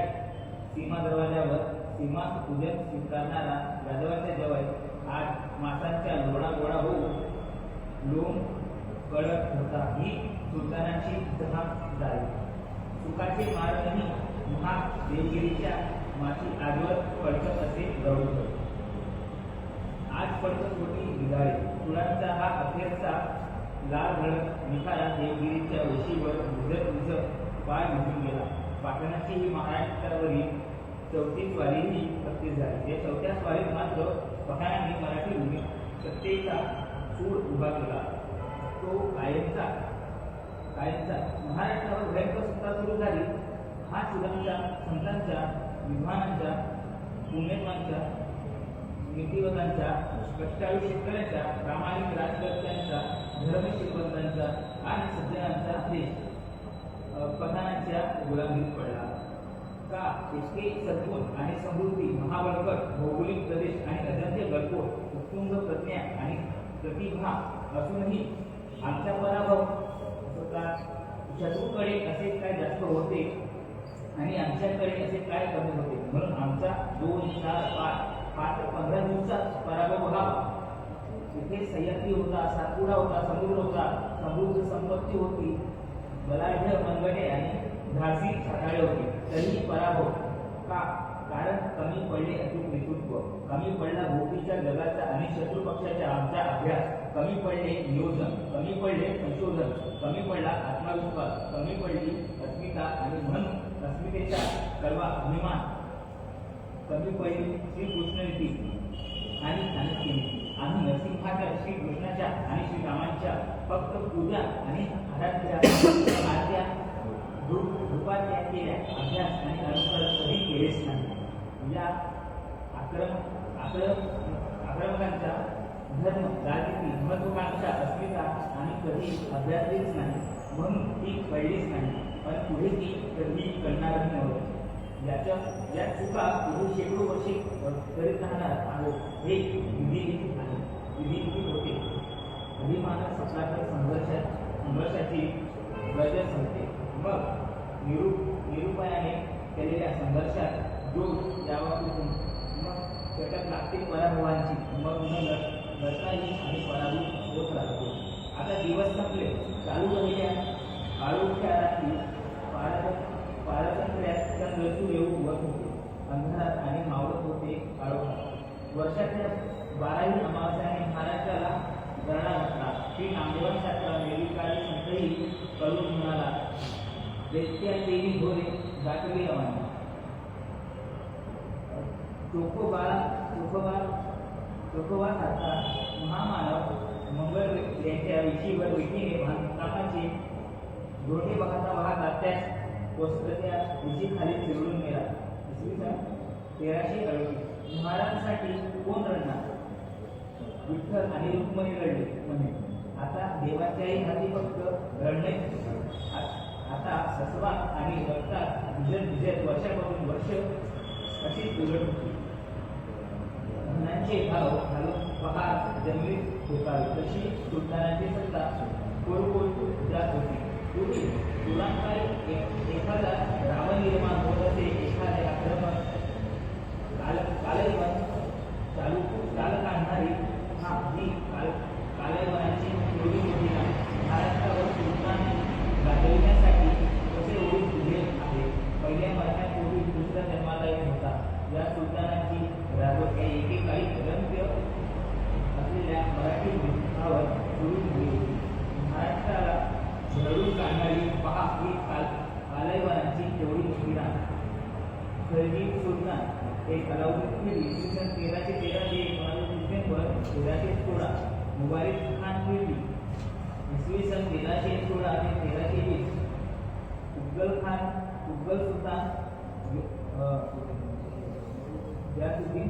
Speaker 3: सीमा दरवाज्यावर सीमा पूजन स्वीकारणारा यादवाच्या जवळ आज मासांच्या लोणागोळा होऊन लोण कडक होता. ही सुलतानाची जहाम झाली. सुखाचे मार्गही महाग देवगिरीच्या माती आजवर पडकत असे गौरव. आज पडकत होती बिघाडी. सुळांचा हा अखेरचा लाल भडक निखारा देवगिरीच्या वेशीवर उजत पाय निघून गेला. पाटणाची ही महाराष्ट्रावरील 34वी स्वारीही सक्सेस झाली. या 4थ्या स्वारीत मात्र पठाणांनी मराठी भूमीत सत्तेचा सूड उभा केला. तो कायमचा महाराष्ट्रावर भयंकर सत्ता सुरू झाली. हा सुडांच्या, संतांच्या, विद्वानांच्या, पुण्यवानांच्या, नीतिवतांच्या, कष्टाळू शेतकऱ्यांच्या, प्रामाणिक राजकर्त्यांचा, धर्मश्रीमंतांचा आणि सज्जनांचा देश पठाणांच्या गुलामीत पडला. का इसके सद्गुण आणि समृद्धी, महाबळकट भौगोलिक प्रदेश आणि अजंक्य गडकोट, उत्तुंग प्रज्ञा आणि प्रतिभा असूनही आमचा पराभव होता. शत्रूकडे असे काय जास्त होते आणि आमच्याकडे असे काय कमी होते. म्हणून आमचा 2, 4, 5 15 दिवसात पराभव व्हावा. इथे सह्याद्री होता, सातपुडा होता, समुद्र होता, समृद्ध संपत्ती होती, बलाढ्य मनगटे आणि धाडसी साताळे होते. तरीही पराभव का? कारण कमी पडले अचूक नेतृत्व, कमी पडला भोवतीच्या जगाचा आणि शत्रू पक्षाच्या आमचा अभ्यास, कमी पडले नियोजन, कमी पडले संशोधन, कमी पडला आत्मविश्वास, कमी पडली अस्मिता आणि म्हणून अस्मितेचा कळवा अभिमान, कमी पडली श्रीकृष्णनीती आणि चाणक्यनीती. आम्ही नरसिंहाच्या, श्रीकृष्णाच्या आणि श्रीरामांच्या फक्त पूजा आणि आराध्या रूपात केल्या अभ्यास आणि अनुसरण कधी केलेच नाही. या आक्रमकांचा धर्म, राजनीती, महत्वाकांक्षा, अस्मिता आणि कधी अभ्यासलीच नाही, म्हणून ती कळलीच नाही. पण पुढे ती कधी कळणारच नव्हती. या चुका पुढे शेकडो वर्षे करीत राहणार आहोत हे विधिलिखित आहे, विधिलिखित होते. अभिमानच सत्ताच्या संघर्षाची गरज संपते. मग निरुपायाने केलेल्या संघर्षात जो द्यावा मग चटक लागते पराभवांची, मग लढताही आणि पराभूत होत राहतो. आता दिवस संपले, चालू राहिल्या काळोख्या रात्री पारतंत्र्यात चंद्र सूर्य उगवत होते, अंधारात आणि मावळत होते काळोखा. वर्षाच्या 12ही अमावास्याने महाराष्ट्राला गरडा घातला. श्री नामदेवांसारखा निर्विकारी संतही करून म्हणाला, दैत्या देवी घोरे दाटली रवानी. चोखोबा सारखा महामानव मंगळ यांच्या विशीवर विटीने बांधकामाचे दोन्ही वाहता त्यास कोसळत्या विशीखाली चिरडून गेला. 1338. महाराजांसाठी कोण रडणार? विठ्ठल आणि रुक्मिणी रडले म्हणे. आता देवाच्याही हाती फक्त रडणे. आता ससवा आणि रक्तात भिजत वर्षापासून वर्ष अशीच उलट होती. धनांचे भाव घालून पहार जमिनीत ठोकावे तशी सुलतानाची सत्ता कोलकोल जात होती. पूर्वी तुलांकाळी एखादा रावण निर्माण होत असे, एखादे आक्रमण कालैवन चाल काढणारी ही कालैवनाची एवढी मोठी महाराष्ट्रावर सुलतान गाजविण्यासाठी कसे ओढून दिले आहे. पहिल्या मरण्यापूर्वी दुसऱ्या जन्माला येत होता. या सुलतानाची राजवट एकेकाळी ग्रंथ्य असलेल्या मराठी भाषावर सुरू झाली होती. महाराष्ट्राला झळून काढणारी पहा ही कालैवनाची तेवढी मोठी रान. खलजी सुलतान एक अलाउद्दीन खिलजी इसवी सन 1313 ते 19 डिसेंबर 1316. मुबारिक खान खिलजी इसवी सन 1316 ते 1320. मुघल सुलतान गयासुद्दीन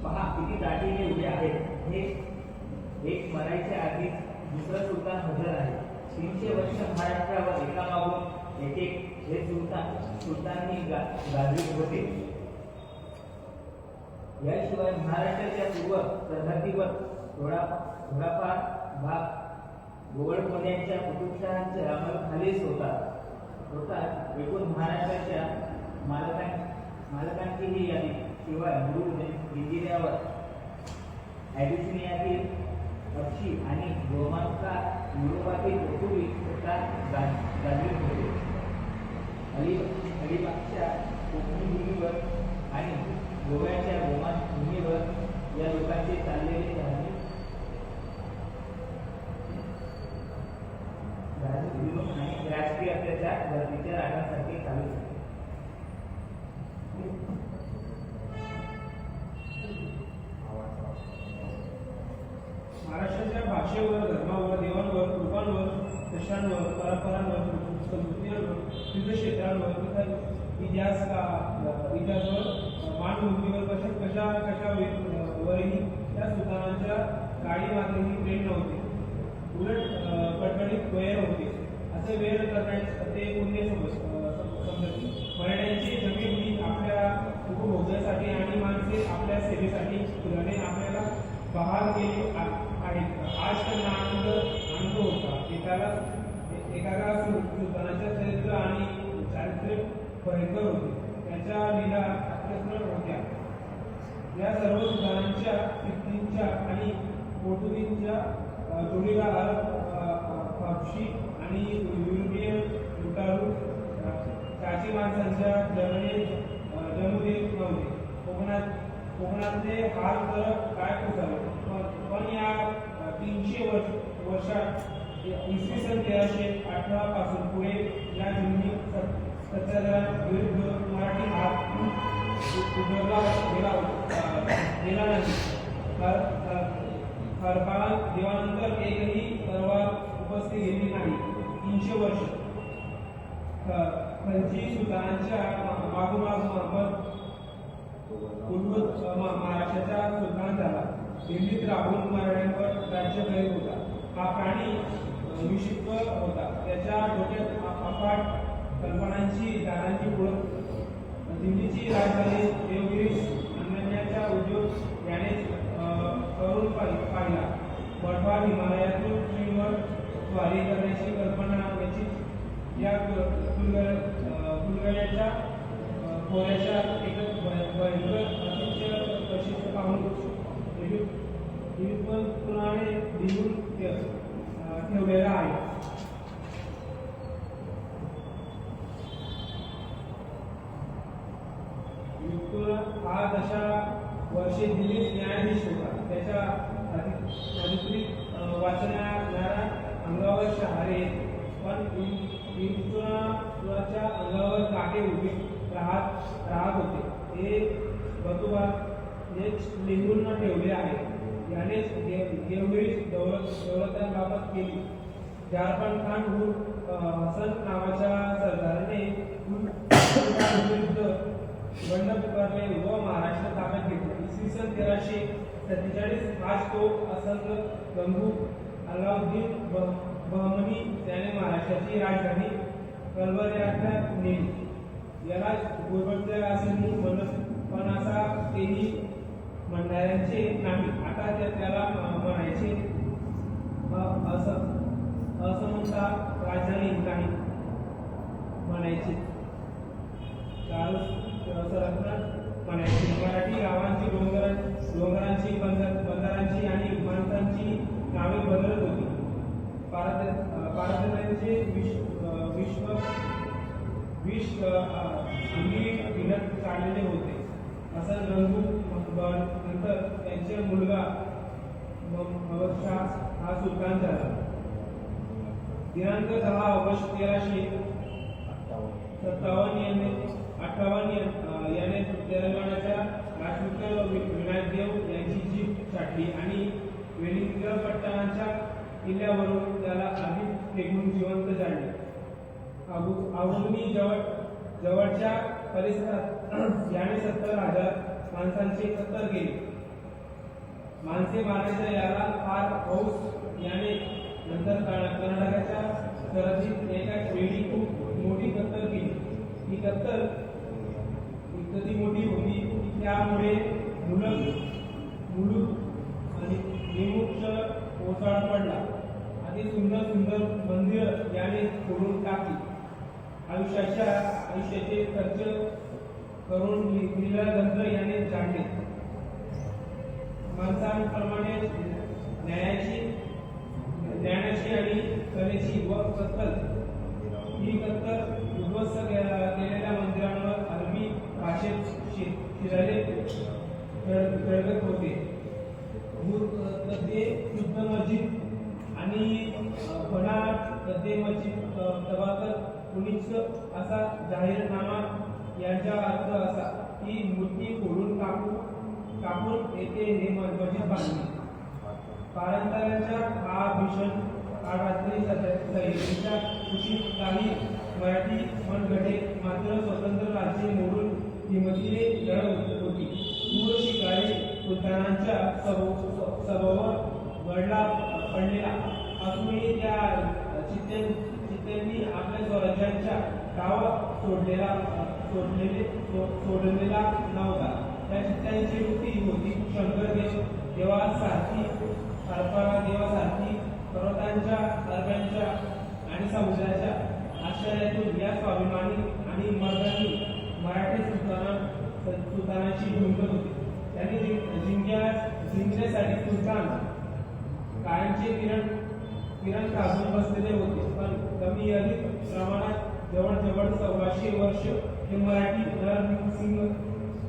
Speaker 3: पहा किती दाटीने उभे आहेत. हे एक मरायच्या आधी दुसरा सुलतान हजर आहे. 300 वर्ष महाराष्ट्रावर एकामागून एक हे सुलताननी गाजवित होते. याशिवाय महाराष्ट्राच्या पूर्व सरहद्दीवर थोडाफार भाग गोवळकोंड्यांच्या कुतुबशहांच्या अंमलाखालीच होता. एकूण महाराष्ट्राच्या मालकांची ही यादी. शिवाय मुरुड जिल्ह्यावर ॲबिसिनियातील अक्षी आणि रोमांसकार युरोपातील पोर्तुगीज सत्ता गाजवित होते. अलिबागच्या कोकणी भूमीवर आणि गोव्याच्या रोमान भूमीवर या लोकांचे चाललेले धार्मिक आणि राजकीय अत्याचार धर्मीच्या रागांसारखे चालू होते.
Speaker 2: महाराष्ट्राच्या भाषेवर, धर्मावर, देवांवर, रूपांवर, दशांवर, परंपरांवर, संस्कृतीवर, विविध क्षेत्रांवर, इतिहासावर, मानभूमीवर कशावरही त्या सुलतानांच्या काळी मात्र ही प्रेम नव्हते. उलट कडकडीत वैर होते. असे वैर करण्याचे ते पुण्य समजते. मराठ्यांची जमीन ही आपल्या उपभोगासाठी आणि माणसे आपल्या सेवेसाठी आपल्याला बहाल केली आहेत. आज त्यांना आनंद होता. एकागा सुलतानाच्या चरित्र आणि चारित्र्य भयंकर होते. त्याच्या लीला अत्यंत होत्या. या सर्व सुलतानांच्या सिद्धींच्या आणि पोर्तुगीजच्या जोडीला हबशी आणि युरोपियन लुटारू काची माणसांच्या जमू देत नव्हते. कोकणातले हाल तर काय कोसळले, पण या 300 वर्षात इसवी सन 1318 पासून पुढे या जुनी सत्याग्रहाविरुद्ध मराठी हात उघडला गेला नाही. हरपाळा देवानंतर एकही तलवार उपस्थित गेली नाही. 300 वर्ष खलजी सुलतानांच्या मागोमाग महाराष्ट्राचा सुलतान झाला. दिल्लीत राहून मराठ्यांवर राज्य करीत होता. हा प्राणी विक्षिप्त होता. त्याच्या डोक्यात अफाट कल्पनांची दारांची ओळख. दिल्लीची राजधानी देवगिरीस आणण्याचा उद्योग याने करून पाहिला. बर्फाळ हिमालयातून ट्रेनवर स्वारी करण्याची कल्पना याची या कुलगड्याच्या खोऱ्याच्या एकच भयंकर अतिशय वैशिष्ट्य पाहून पुनाने लिहून ठेवलेला आहे. हा 10 वर्षे दिल्लीत न्यायाधीश होता. त्याच्या अधिकृत वाचणाऱ्या अंगावर शहारे, पण इंद्राच्या अंगावर काटे उभे राहत होते. हे बतुबा हेच लिहून ठेवले आहे. यानेच देवगिरी दौलताबाबत केली. झारखंड खान उर्फ हसन नावाच्या सरदाराने विरुद्ध बंड पुकारले व महाराष्ट्र ताब्यात घेतले. इसवी सन 1347 आज तो असंग गंगू अलाउद्दीन बहमनी त्याने महाराष्ट्राची राजधानी कलबर्ग्याला नेली. याला गुरबटल्या असे पण असा तेही म्हणणाऱ्यांचे नाही. आता त्याला म्हणायचे असमता राजधानी नाही म्हणायचे. म्हणायचे. मराठी गावांची डोंगरांची बंदरांची आणि माणसांची नावे बदलत होती. पारदर्शकांचे विष अंगी फिरत काढलेले होते. असं गंगू नंतर त्यांचे मुलगा शाह हा सुलतान झाला. दिनांक 10 ऑगस्ट 1358 याने तेलंगणाच्या राजपुत्र विनायकदेव यांची जीप छाटली आणि वेलिंगपट्टणाच्या किल्ल्यावरून त्याला आधी फेकून जिवंत जाळले. अवनी जवळच्या परिसरात याने 70,000 माणसांचे कत्तल केले. माणसे मारण्याचा याला फार हौस याने नंतर कर्नाटकाच्या सरहद्दीत एका वेळी खूप मोठी कत्तल केली. ही कत्तल इतकी मोठी होती की त्यामुळे मुलूक आणि निमुक्ष कोसळा पडला. अति सुंदर मंदिर याने फोडून टाकली. आयुष्याचे खर्च करून लिहिलेला ग्रंथ याने जाणले. माणसांप्रमाणे ज्ञानाची आणि कलेची व कत्तल ही कत्तल उद्ध्वस्त केलेल्या मंदिरांवर अरबी भाषेत शिराले खळगत होते. गद्दे शुद्ध मस्जिद आणि बनाट गद्दे मस्जिद तबाकर कुणीच असा जाहीरनामा यांचा अर्थ असा की मूर्ती फोडून कापून येथे हे मस्जिद बांधली. पारंपरांच्या हा भीषण काळातली सैनिकांच्या कुशीत काही मराठी मनगटे मात्र स्वतंत्र राज्य मोडून हिमतीने लढत होती. पूर शिकारी सुलतानांच्या सभेवर गडला पडलेला असूनही त्या चित्त्यांनी आपल्या स्वराज्याच्या गावात सोडलेला नव्हता. त्या चित्त्यांची वृत्ती होती शंकरदेव देवासारखी, हरपाळा देवासारखी, पर्वतांच्या दरम्यानच्या
Speaker 4: आणि समुद्राच्या आश्रयातून या स्वाभिमानी आणि मर्दानी मराठी सुलतानाची भूमिका होती. त्यांनी जिंकण्यासाठी सुलतान कायमचे किरण साधून बसलेले होते, पण कमी अधिक प्रमाणात जवळजवळ 1400 वर्ष हे मराठी नरसिंह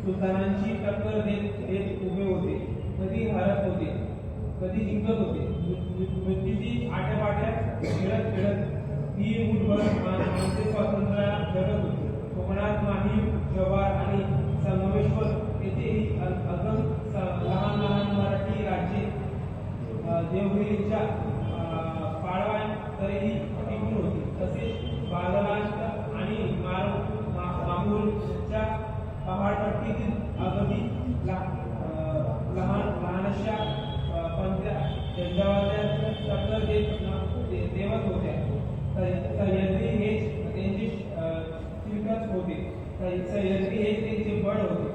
Speaker 4: सुलतानांची टक्कर देत उभे होते. कधी हरत होते, कधी जिंकत होते. मृत्यूची आट्यापाट्या खेळत ही मुठभर माणसे स्वातंत्र्य जगत होती. कोकणात माहीम, जव्हार आणि संगमेश्वर येथेही लहान लहान मराठी राज्ये देवगिरीच्या पाडव्यांतही टिकून होती. तसेच बागलांत आणि माहूरच्या पहाडपट्टीतील अगदी लहानशा पंथ्या झंझावात्या टक्कर देवत होत्या. सह्याद्री हेच त्यांचे शिल्पच होते. सह्याद्री हेच त्यांचे बळ होते.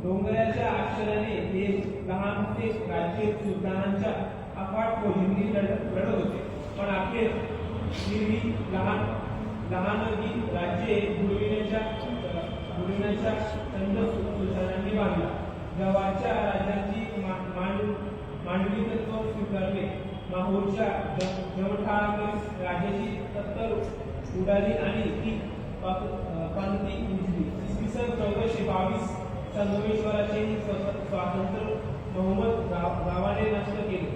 Speaker 4: डोंगराच्या आश्रयाने हे लहानसे राज्य सुलतानांच्या अफाट फौजींनी लढत होते. पण अखेर ही लहानगी राज्ये बुडविण्याच्या संध सुलतानांनी बांधला. जव्हारच्या राज्याची मांडवी तत्व स्वीकारले. माहूरच्या जमठाणाकडे राज्याची तत्तर उडाली आणि ती पंथी उजली. इसवी सन 1422 संगमेश्वराचेही स्वातंत्र्य मोहम्मद गावाने नष्ट केले.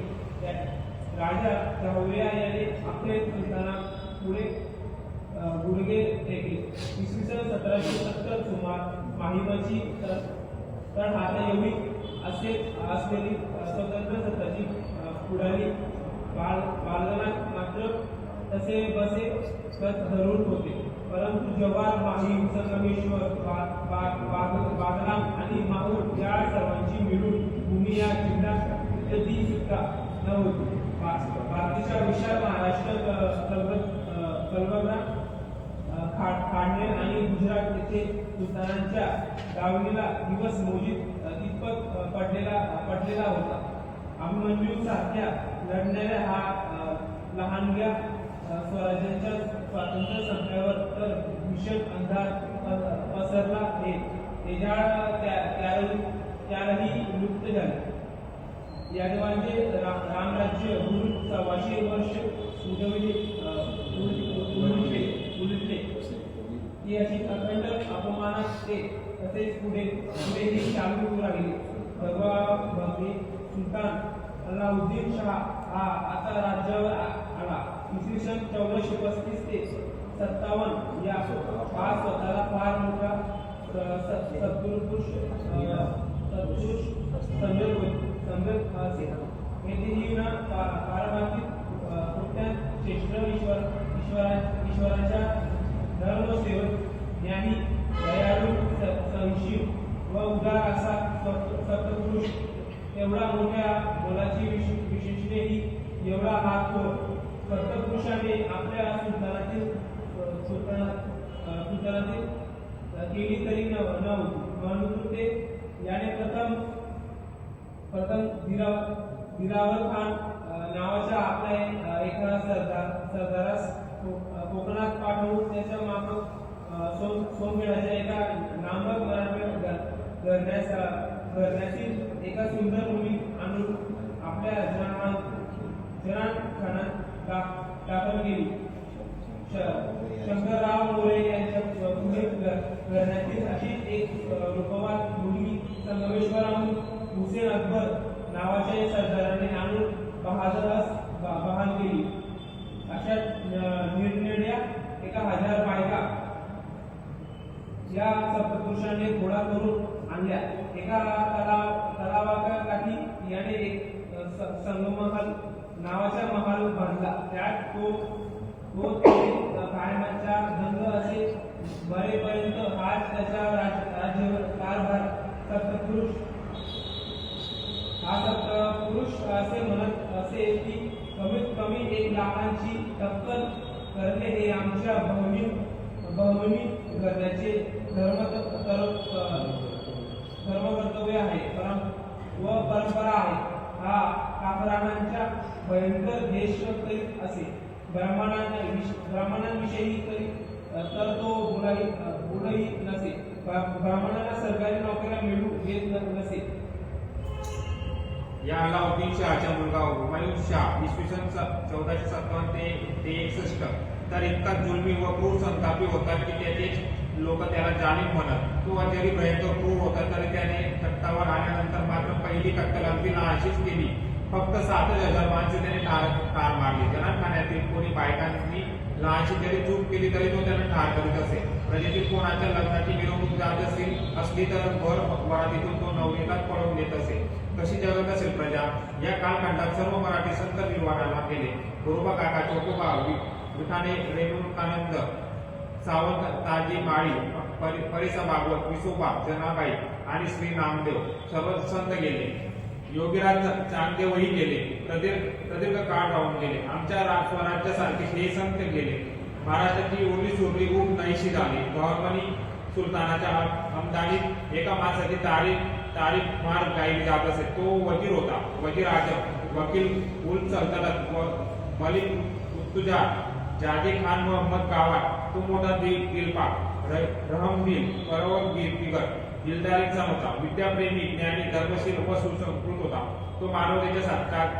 Speaker 4: राजा जावलिया याने अखेर सुलताना पुढे गुडघे टेकले. इसवी सन 1770 सुमार माहीमची तर हाता एवढी असलेली स्वतंत्र सत्ताची पुढारी बाळगनाथ मात्र तसे बसे धरून होते. परंतु जव्हार, माहीम, संगमेश्वर, बागलाण आणि माहूर या सर्वांची मिळून भूमी या जिल्ह्यात इत्यादी सुद्धा नव्हती. बाकीच्या विशाल महाराष्ट्र कलबर्गा, खांडे आणि गुजरात येथे सुलतानांच्या दावणीला दिवस मोजीत तिप्पत पडलेला होता. अभिमन्यू सारख्या लढणाऱ्या हा लहानग्या स्वराज्याच्या स्वातंत्र्य संपल्यावर तर भीषण अंधार पसरला. हे त्यालाही लुप्त झाले. यादवांचे रामराज्य गुरु 1400 वर्ष उलटले. ही अशी अखंड अपमानात ते तसेच पुढेही चालू राहिले. भगवा भगवे सुलतान अल्लाउद्दीन शाह हा आता राज्यावर आला. इसवी सन 1435 ते 57 या हा स्वतःला फार मोठा सत्पुरुष समजत असे. येथेही पारमार्थिक ईश्वराच्या धर्मसेवक ज्ञानी, दयाळू, संशील व उदार असा सत्पुरुष. एवढा मोठ्या मोलाची विशेषणेही एवढा हात सत्पुरुषाने आपल्या सुलतानातील केली तरी नव्हती. म्हणून ते याने प्रथम दिलावर खान नावाच्या आपल्या एका सरदारास कोकणात पाठवून त्याच्या माफक सोमगडाच्या एका नामक मराठा घराण्याची एका सुंदर मुली आणून आपल्या जनाखानात दाखल केली. शंकरराव मोरे यांच्या पुढे घराण्यातील अशी एक रूपवान मुलगी संगमेश्वराहून हुसेन अकबर नावाच्या सरदाराने आणून बहाल केली. अशा निरनिराळ्या 1000 बायका या सप्तपुरुषाने घोडा करून आणल्या. एका तलावाकाठी याने एक संगमहल नावाचा महल बांधला. त्यात तो कायमाचा दंग असे बरेपर्यंत हाच त्याचा राज्यावर कारभार. सप्तपुरुष असे म्हणत असे की कमीत कमी 1 लाखांची टक्कर करणे हे आमच्या बहमनी करण्याचे धर्मकर्तव्य आहे व परंपरा आहे. हा काफरानांच्या भयंकर देश करीत असे. ब्राह्मणांविषयी तर तो बोलही नसे. ब्राह्मणांना सरकारी नोकऱ्या मिळू देत नसे.
Speaker 1: या अलाउद्दीन शहाचा मुलगा हुमायून शाह इसवी सन 1457 ते 61 तर इतका जुलमी व क्रूर संतापी होता की त्याचे लोक त्याला जालिम म्हणत. तो जरी भयंकर क्रूर होता तरी त्याने तख्तावर आल्यानंतर मात्र पहिली कत्तल अगदी लहानशीच केली. फक्त 7,000 माणसे त्याने ठार मारली. जनानखान्यातील कोणी बायकांनी लहानशी जरी चूक केली तरी तो त्यांना ठार करीत असे. प्रजेतील कोणाच्या लग्नाची मिरवणूक जात असली तर भर वरातीतून तो नवरीलाच पळवून देत असे. कशी जगत असेल प्रजा. या कालखंडात सर्व मराठी संत निर्वाणाला गेले. गुरुबा काका, चोकोबा, विठाणे, रेणुकानंद, सावंत, ताजी माळी, परिसा भागवत, विसोबा, जनाबाई आणि श्री नामदेव सर्व संत गेले. योगीराज चांगदेवही गेले. प्रदीर्घ काळ राहून गेले. आमच्या स्वराज्यासारखे हे संत गेले. महाराष्ट्राची ओली सोडली ऊब नाहीशी झाली. बहरमणी सुलतानाच्या आमदानीत एका माणसाची तारीख मार गायली जात असे. तो वजीर होता. वजीर आजम, वकील उल सल्तनत व मलिक उत्तुजा, जाजी खान मोहम्मद गावात, तो मोठा दिलपाक, रहमदिल, परवगिरगर, दिलदारीचा होता. विद्याप्रेमी, ज्ञानी, धर्मशील व सुसंस्कृत होता. तो मानवतेच्या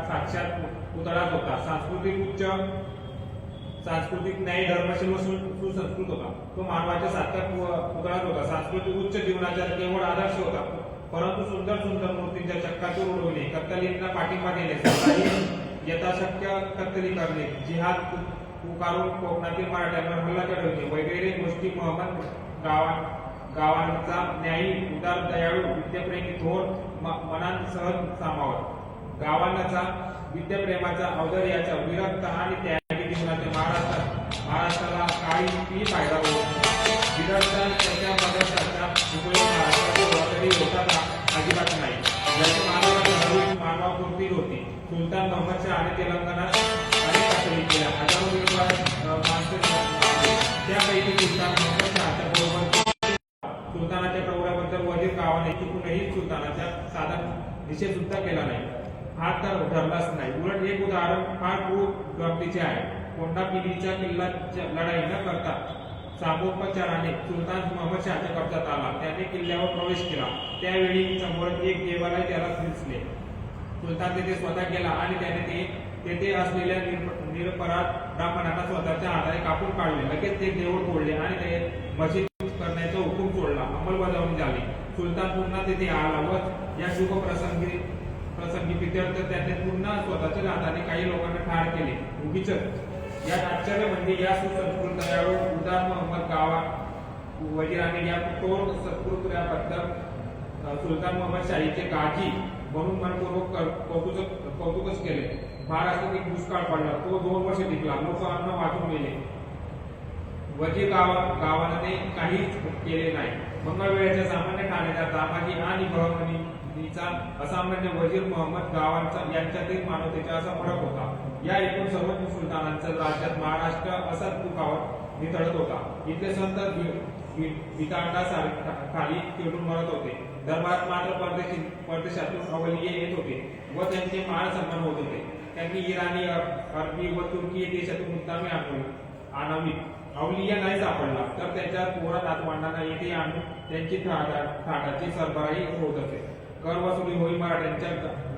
Speaker 1: साक्षात पुतळाच होता. सांस्कृतिक न्याय, धर्मशील व सुसंस्कृत होता. तो मानवाच्या साक्षात पुतळाच होता. सांस्कृतिक उच्च जीवनाचा केवळ आदर्श होता. परंतु सुंदर मूर्तींच्या चक्काचूर उडवणे, कत्तलींना पाठिंबा देणे, यथाशक्य कत्तली करणे, जिहाद पुकारून कोकणातील मराठ्यांवर हल्ला चढवणे वगैरे गोष्टी मोहम्मद गावांचा न्यायी, उदार, दयाळू, विद्याप्रेमी, थोर मनात सहज सामावत. गावांचा विद्याप्रेमाचा, औदार्याचा, विरक्त आणि त्यागी जीवनाच्या महाराष्ट्राला काही फायदा होतो. विदर्भात त्याच्या मदतीचा उपयोग महाराष्ट्रात तरी होता अजिबात नाही. ज्याची मानवापुरती होती. सुलतान मोहम्मद शाह आणि तेलंगणात अनेक कत्तली केल्या. हजारो माणसे त्यापैकी सुलतान मोहम्मद शहाच्या बरोबर सुलतानाच्या प्रौढाबद्दल वजीर गावाने चुकूनही सुलतानाच्या साधा निषेध सुद्धा केला नाही. हा तर ठरलाच नाही. उलट एक उदाहरण फार क्रूर गमतीचे आहे. कोंडापिलीच्या किल्ल्याच्या लढाई न करता सामोपचाराने सुलतान मोहम्मद शहाच्या कब्जात आला. त्याने किल्ल्यावर प्रवेश केला. त्यावेळी समोर एक देवालय त्याला दिसले. सुलतान तिथे स्वतः गेला आणि त्याने तेथे असलेल्या निरपराध ब्राह्मणांना स्वतःच्या हाताने कापून काढले. लगेच ते देऊळ तोडले आणि ते मशीद करण्याचा हुकूम सोडला. अंमलबजावणी झाली. सुलतान पुन्हा तिथे आला व या शुभ प्रसंगी प्रित्यर्थ त्याने पुन्हा स्वतःच्या हाताने काही लोकांना ठार केले. उगीच यात आश्चर्य म्हणजे या सुसंस्कृत, दयाळू, उदार मोहम्मद गावा वजीराने या थोर सत्कृत्याबद्दल सुलतान मोहम्मद शाहीचे गाजी म्हणून मनपूर्वक कौतुकच केले. महाराष्ट्रात एक दुष्काळ पडला. तो 2 वर्ष टिकला. लोक अन्न वाचून गेले. वजीर गावाने काहीच केले नाही. मंगळवेळ्याच्या सामान्य ठाणेदार दामाजी आणि बहमनीचा असामान्य वजीर मोहम्मद गावांचा यांच्यातील मानवतेचा असा फरक होता. या एकूण सर्व सुलतानांच्या राज्यात महाराष्ट्र असाच दुखावर नितळत होता. इथले संत खाली चिडून मरत होते. दरबारात मात्र परदेशातून अवलिये येत होते व त्यांचे मान सन्मान होत होते. त्यांनी इराणी, अरबी व तुर्की देशातून मुद्दामे आणावी. अवलिया नाही सापडला तर त्याच्या पोरा नातवंडांना येथे आणून त्यांची थाटाची सरबराही होत असे. कर वसुली होई मराठ्यांच्या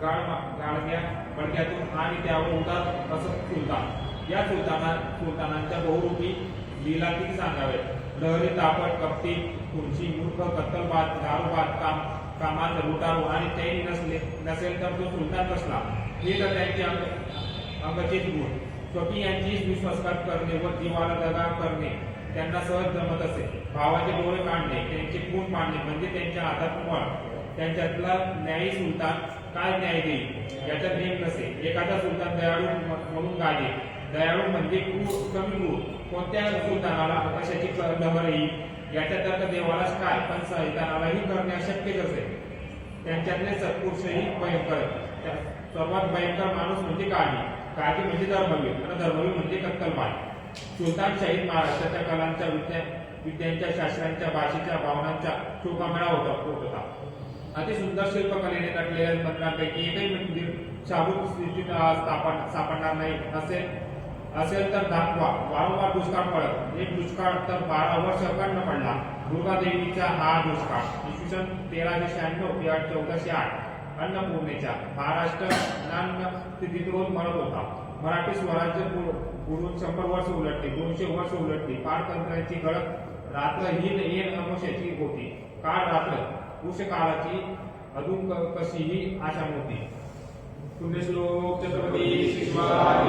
Speaker 1: गाडग्या बडक्यातून आणि त्यावर उदार असत सुलतान. या सुलतानांच्या बहुरूपी लीला किती सांगावे. लहरी, तापट, कपटी, खुर्ची, मूर्ख, कत्तलबाज, दारूबाज, कामात लुटारू आणि चैनी नसेल तर तो सुलतान कसला. हे तर त्यांचे अंगचेच गुण. स्वकी यांची विश्वासघात करणे व जीवाला दगा करणे त्यांना सहज जमत असे. भावाचे डोळे काढणे, त्यांचे खून पाडणे म्हणजे त्यांच्या हातात मळ. त्यांच्यातला न्यायी सुलतान काय न्याय देईल याचा नेम नसे. एखादा सुलतान दयाळू म्हणून गाजे. दयाळू म्हणजे कमी क्रूर. कोणत्या सुलतानाला कशाची लहर येईल याचा तर्क देवालाच काय, पण सैतानालाही करणे अशक्यच असे. त्यांच्यातले सत्पुरुषही भयंकर. सर्वात भयंकर माणूस म्हणजे काजी म्हणजे धर्मवीर आणि धर्मवीर म्हणजे कत्तलबाज. सुलतान शाहीद महाराष्ट्राच्या कलांच्या, विद्यांच्या, शास्त्रांच्या, भाषेच्या, भावनांचा शोकामेळा होता. अतिसुंदर शिल्पकलेने नटलेल्या मंदिरांपैकी एकही मंदिर शाबूत स्थितीत सापडणार नाही असेल तर दाखवा. वारंवार दुष्काळ पडत. एक दुष्काळ तर 12 वर्ष अखंड पडला. दुर्गादेवीचा हा दुष्काळ. इसवी सन 1396 ते 1408 अन्नपूर्णेच्या महाराष्ट्र नान स्थितीत रोज मरत होता. मराठी स्वराज्य बुडून 100 वर्ष उलटली, 200 वर्ष उलटली. पारतंत्र्याची गळत रात्रहीन येण अमावस्येची होती. काळ रात्र पुष्यकाळाची अजून कशीही आशा नव्हती. पुण्यश्लोक छत्रपती शिवाजी